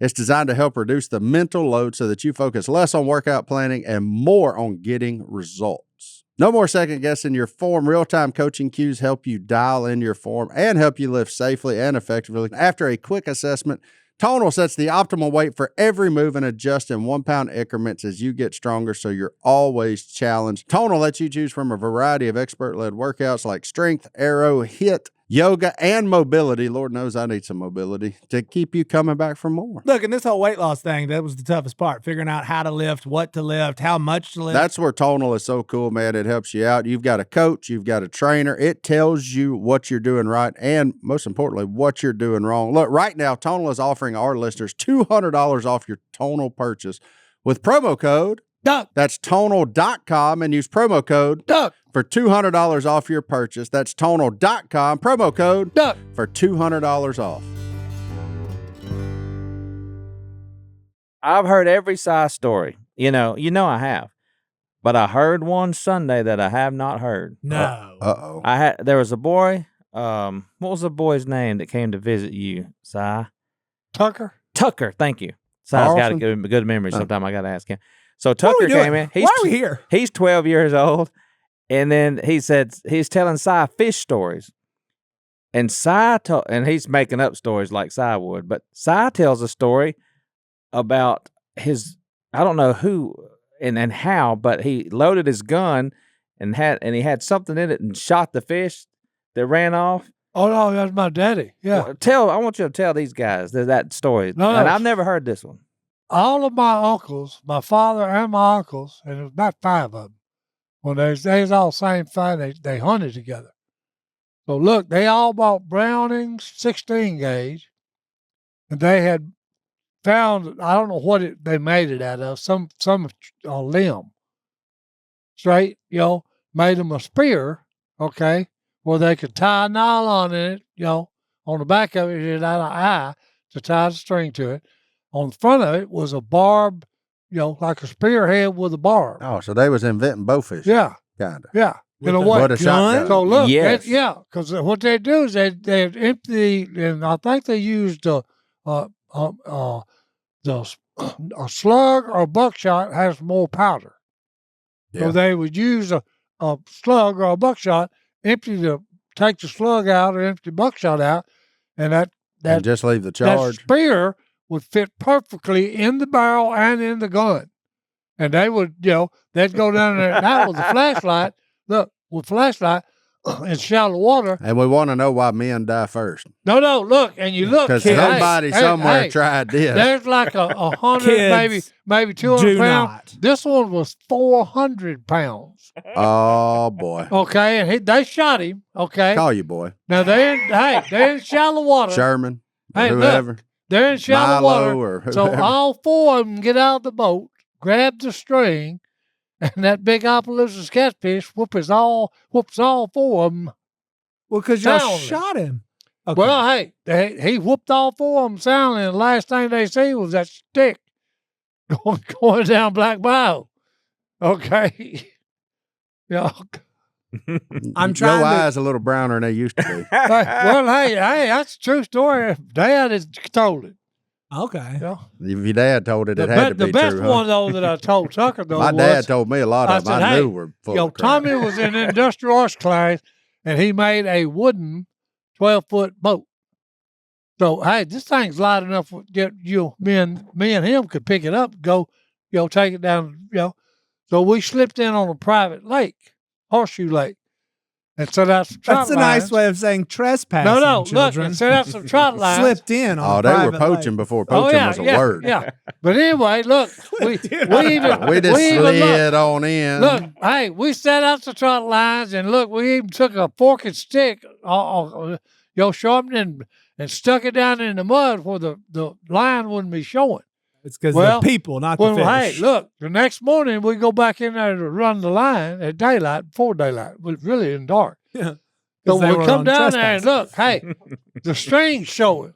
It's designed to help reduce the mental load so that you focus less on workout planning and more on getting results. No more second guessing your form. Real-time coaching cues help you dial in your form and help you lift safely and effectively. After a quick assessment, Tonal sets the optimal weight for every move and adjusts in 1 pound increments as you get stronger, so you're always challenged. Tonal lets you choose from a variety of expert-led workouts like strength, aero, HIIT, yoga, and mobility. Lord knows I need some mobility to keep you coming back for more. Look, and this whole weight loss thing, that was the toughest part, figuring out how to lift, what to lift, how much to lift. That's where Tonal is so cool, man. It helps you out. You've got a coach, you've got a trainer. It tells you what you're doing right and, most importantly, what you're doing wrong. Look, right now, Tonal is offering our listeners $200 off your Tonal purchase with promo code Duck. That's tonal.com and use promo code Duck. for $200 off your purchase. That's tonal.com, promo code Duck. for $200 off. I've heard every Si story. You know I have. But I heard one Sunday that I have not heard. No. Uh-oh. There was a boy, what was the boy's name that came to visit you, Si? Tucker. Tucker, thank you. Si's got a good memory. Sometime I got to ask him. So What are Tucker we doing? came in. Why are we here? He's 12 years old. And then he said he's telling Si fish stories. And and he's making up stories like Si would. But Si tells a story about I don't know who and how, but he loaded his gun and he had something in it and shot the fish that ran off. Oh, no, that's my daddy. Yeah. Well, I want you to tell these guys that story. No. And I've never heard this one. All of my uncles, my father and my uncles, and there was about 5 of them, when they was all same thing, they hunted together. So look, they all bought Brownings 16 gauge, and they had found, I don't know what they made it out of, some limb. Straight, made them a spear, okay, where they could tie a nylon in it, on the back of it, it had an eye to tie the string to it. On the front of it was a barb, like a spearhead with a barb. Oh, so they was inventing bowfishing. Yeah, Kind of. yeah. In a With way. What a shotgun. So look, Yes. because what they do is they empty, and I think they used a slug or buckshot has more powder. Yeah. So they would use a slug or a buckshot, take the slug out or empty the buckshot out, and And just leave the that charge. spear would fit perfectly in the barrel and in the gun. And they would, they'd go down there at night with a flashlight. Look, with flashlight in shallow water. And we want to know why men die first. No, look, and you look. Because kid, somebody somewhere hey, tried this. There's like a 100, Kids, maybe 200 do pounds. not. This one was 400 pounds. Oh, boy. Okay, and they shot him. Okay, Call you, boy. now they're in shallow water. Sherman, Hey, look, whoever. They're in shallow Milo water. or whoever. So all 4 of them get out of the boat, grab the string, and that big Opelousas catfish whoops all 4 of them. Well, because y'all Soundly. shot him. Okay. Well, hey, he whooped all 4 of them soundly, and the last thing they see was that stick going down Black Bayou. Okay. Yeah. I'm trying Your to. eyes a little browner than they used to be. Hey, that's a true story. Dad has told it. Okay. Yeah. If your dad told it, it had to be The best true. one, though, that I told Tucker, though, My was, dad told me a lot I of them. said, I hey, knew were full yo, of crap. Tommy was in industrial arts class, and he made a wooden 12-foot boat. So, hey, this thing's light enough for me and him could pick it up, go, take it down, So we slipped in on a private lake, Horseshoe Lake, and set out some trot That's a lines. nice way of saying trespassing. No, look, children. and set out some trot lines. Slipped in on Oh, a they were private poaching lake. before poaching was a word. Yeah. But anyway, look, we We just even slid on in. Look, hey, we set out the trot lines, and look, we even took a fork and stick, sharpened and stuck it down in the mud where the line wouldn't be showing. It's because Well, the people, not the fish. Hey, look, the next morning we go back in there to run the line at daylight, before daylight. It was really in dark. Yeah. So they we were come on down there and trespassing. look, hey, the string's showing.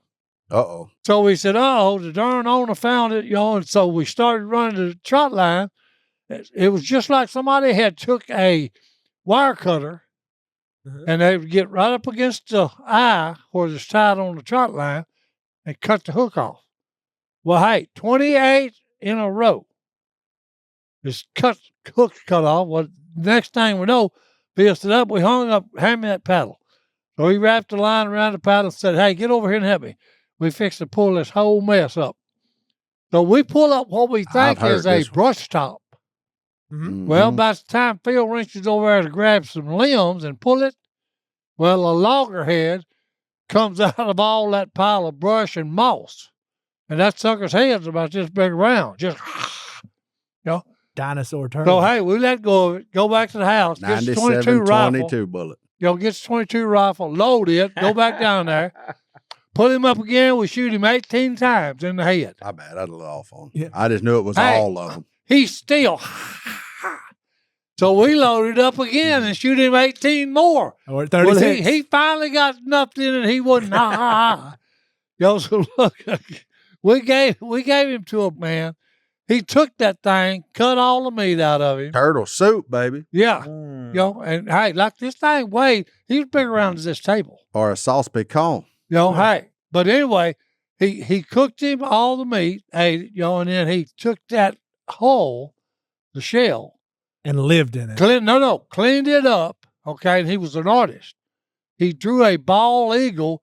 Uh-oh. So we said, the darn owner found it, and so we started running the trot line. It was just like somebody had took a wire cutter and they would get right up against the eye where it's tied on the trot line and cut the hook off. Well, hey, 28 in a row. This hook's cut off. Well, next thing we know, Bill stood up, we hung up, hand me that paddle. So he wrapped the line around the paddle and said, hey, get over here and help me. We fixed to pull this whole mess up. So we pull up what we think is a brush top. Mm-hmm. Well, by the time Phil reaches over there to grab some limbs and pull it, well, a loggerhead comes out of all that pile of brush and moss. And that sucker's head's about this big around. Just, Dinosaur turtle. So, hey, we let go of it, go back to the house, get the 22 rifle. 22 bullet. Gets the 22 rifle, load it, go back down there, pull him up again. We shoot him 18 times in the head. I bet I'd let off on him. Yeah. I just knew it was all of them. He's still. So we loaded up again and shoot him 18 more. Or 36. Well, he finally got enough in it. He wasn't. So look, we gave him to a man. He took that thing, cut all the meat out of him. Turtle soup, baby. Yeah. And hey, like this thing weighed, he was big around as this table. Or a sauce pecan. Hey. But anyway, he cooked him all the meat, ate it, and then he took that hull, the shell, and lived in it. Cleaned it up, okay, and he was an artist. He drew a bald eagle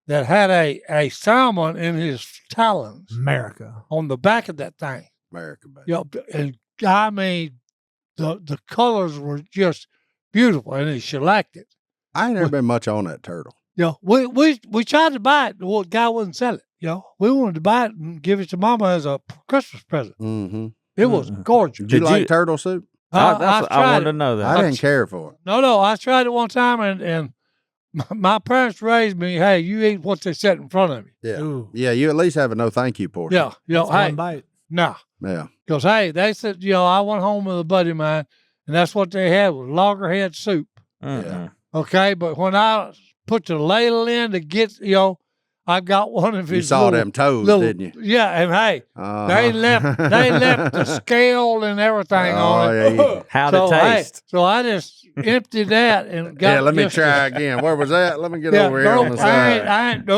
that had a salmon in his talons. America. On the back of that thing. America, baby. And I mean, the colors were just beautiful, and he shellacked it. I ain't never been much on that turtle. We tried to buy it. The guy wouldn't sell it. We wanted to buy it and give it to Mama as a Christmas present. Mm-hmm. It was gorgeous. Did you like turtle soup? I wanted to know that. I didn't care for it. No, I tried it one time, and my parents raised me, hey, you eat what they set in front of you. Yeah. Ooh. Yeah, you at least have a no thank you portion. Yeah. That's Hey, one bite. nah. Yeah. Because, hey, they said, I went home with a buddy of mine, and that's what they had was loggerhead soup. Yeah. Okay, but when I put the ladle in to get, I got one of his You saw them toes, didn't you? Yeah, and hey, they left the scale and everything on it. Yeah. How'd it taste? So I just emptied that and got. Yeah, let me try again. Where was that? Let me get over here on the I side.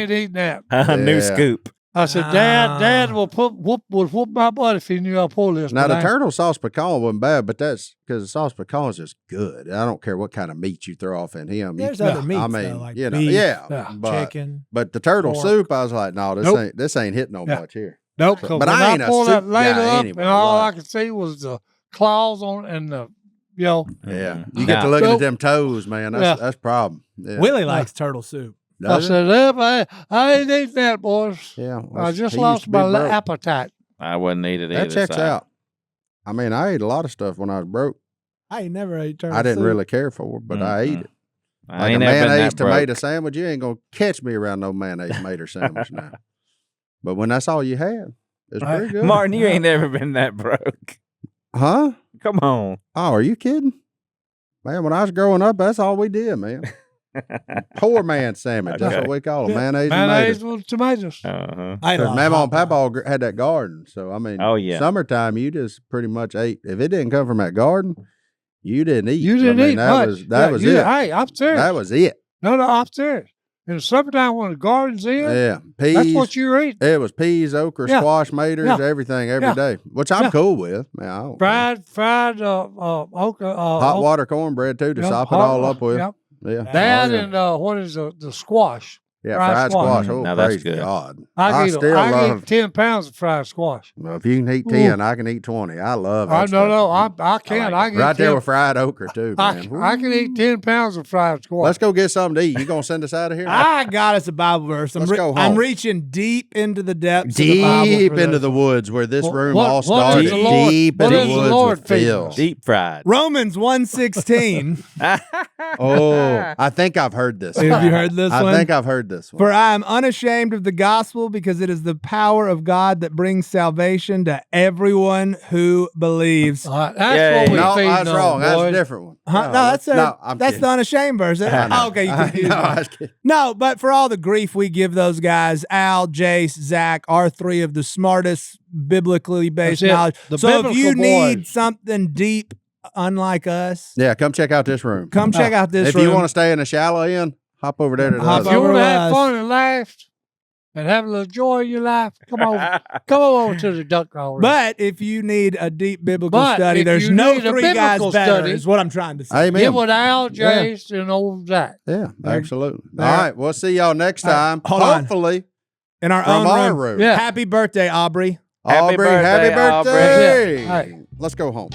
ain't eating that. New scoop. I said, Dad will whoop my butt if he knew I pulled this. Now, the turtle sauce pecan wasn't bad, but that's because the sauce pecan is just good. I don't care what kind of meat you throw off in him. There's other meats, though, like beef, chicken. But the turtle pork. soup, I was like, no, this ain't hitting no much here. Nope. So, But I ain't I a pulled that soup ladle guy up, anyway, and all right. I could see was the claws on and the, Yeah, you get to looking at them toes, man. That's problem. Yeah. Willie likes turtle soup. I said, I ain't eating that, boys. Yeah, I just lost my appetite. I wouldn't eat it either. That checks out. I mean, I ate a lot of stuff when I was broke. I ain't never ate turtle I didn't soup. really care for it, but I ate it. I Like ain't a never been mayonnaise that broke. tomato sandwich, you ain't gonna catch me around no mayonnaise tomato sandwich now. But when that's all you had, it's pretty good. Martin, you ain't never been that broke. Huh? Come on. Oh, are you kidding? Man, when I was growing up, that's all we did, man. Poor man sandwich. That's Okay. what we call it. Yeah. Mayonnaise and Mayonnaise tomatoes. with tomatoes. Uh-huh. I Because love Mama hot and Papa dog. all had that garden. So, I mean, Oh, yeah. summertime, you just pretty much ate. If it didn't come from that garden, you didn't eat. You didn't I mean, eat that much. that was it. Hey, I'm serious. That was it. No, I'm serious. In the summertime when the garden's in, Yeah. Peas. that's what you eat. It was peas, okra, Yeah. squash, maters, Yeah. everything every day, which I'm Yeah. cool with. Man, I don't Fried okra. hot water cornbread too to sop it all up with. Yep. Yeah. That Oh, yeah. and what is the squash? Yeah, fried fried squash. squash. Oh, Now that's praise good. God. I still can love. eat 10 pounds of fried squash. Well, if you can eat 10, I can eat 20. I love that. I stuff. I can. I can Right eat there 10 with fried okra too, man. I can eat 10 pounds of fried squash. Let's go get something to eat. You gonna send us out of here? I got us a Bible verse. Let's go home. I'm reaching deep into the depths of the Bible Deep for into this the one. woods where this room What- all what started. is the Lord- Deep what in is the the woods Lord with feeding Phil. us? Deep fried. Romans 1:16. Oh, I think I've heard this. Have you heard this I one? think I've heard this one. For I am unashamed of the gospel because it is the power of God that brings salvation to everyone who believes. That's Yay. what we No, feed that's on, wrong. That's boy. a different one. Huh? No, that's I'm that's kidding. the unashamed verse. I know. Oh, okay, you confused No, me. I was kidding. No, but for all the grief we give those guys, Al, Jase, Zach, are three of the smartest biblically based That's it. knowledge. The So if you biblical need boys. something deep, unlike us, Yeah, come check out this room. come check out this If room. you want to stay in the shallow end, hop over there to the Hop other If you over one. want to to have us. fun and laugh and have a little joy in your life, come over to the duck call room. But if you need a deep biblical But study, if there's you no need a three guys biblical better, study- is what I'm trying to say. Amen. Get with Al, Jase, and old Zach. Yeah, absolutely. There. All right, we'll see y'all next time. hold on. Hopefully In our from own our room. room. Yeah. Happy birthday, Aubrey. Happy Aubrey, happy birthday, Aubrey. birthday. Yeah. All right. Let's go home.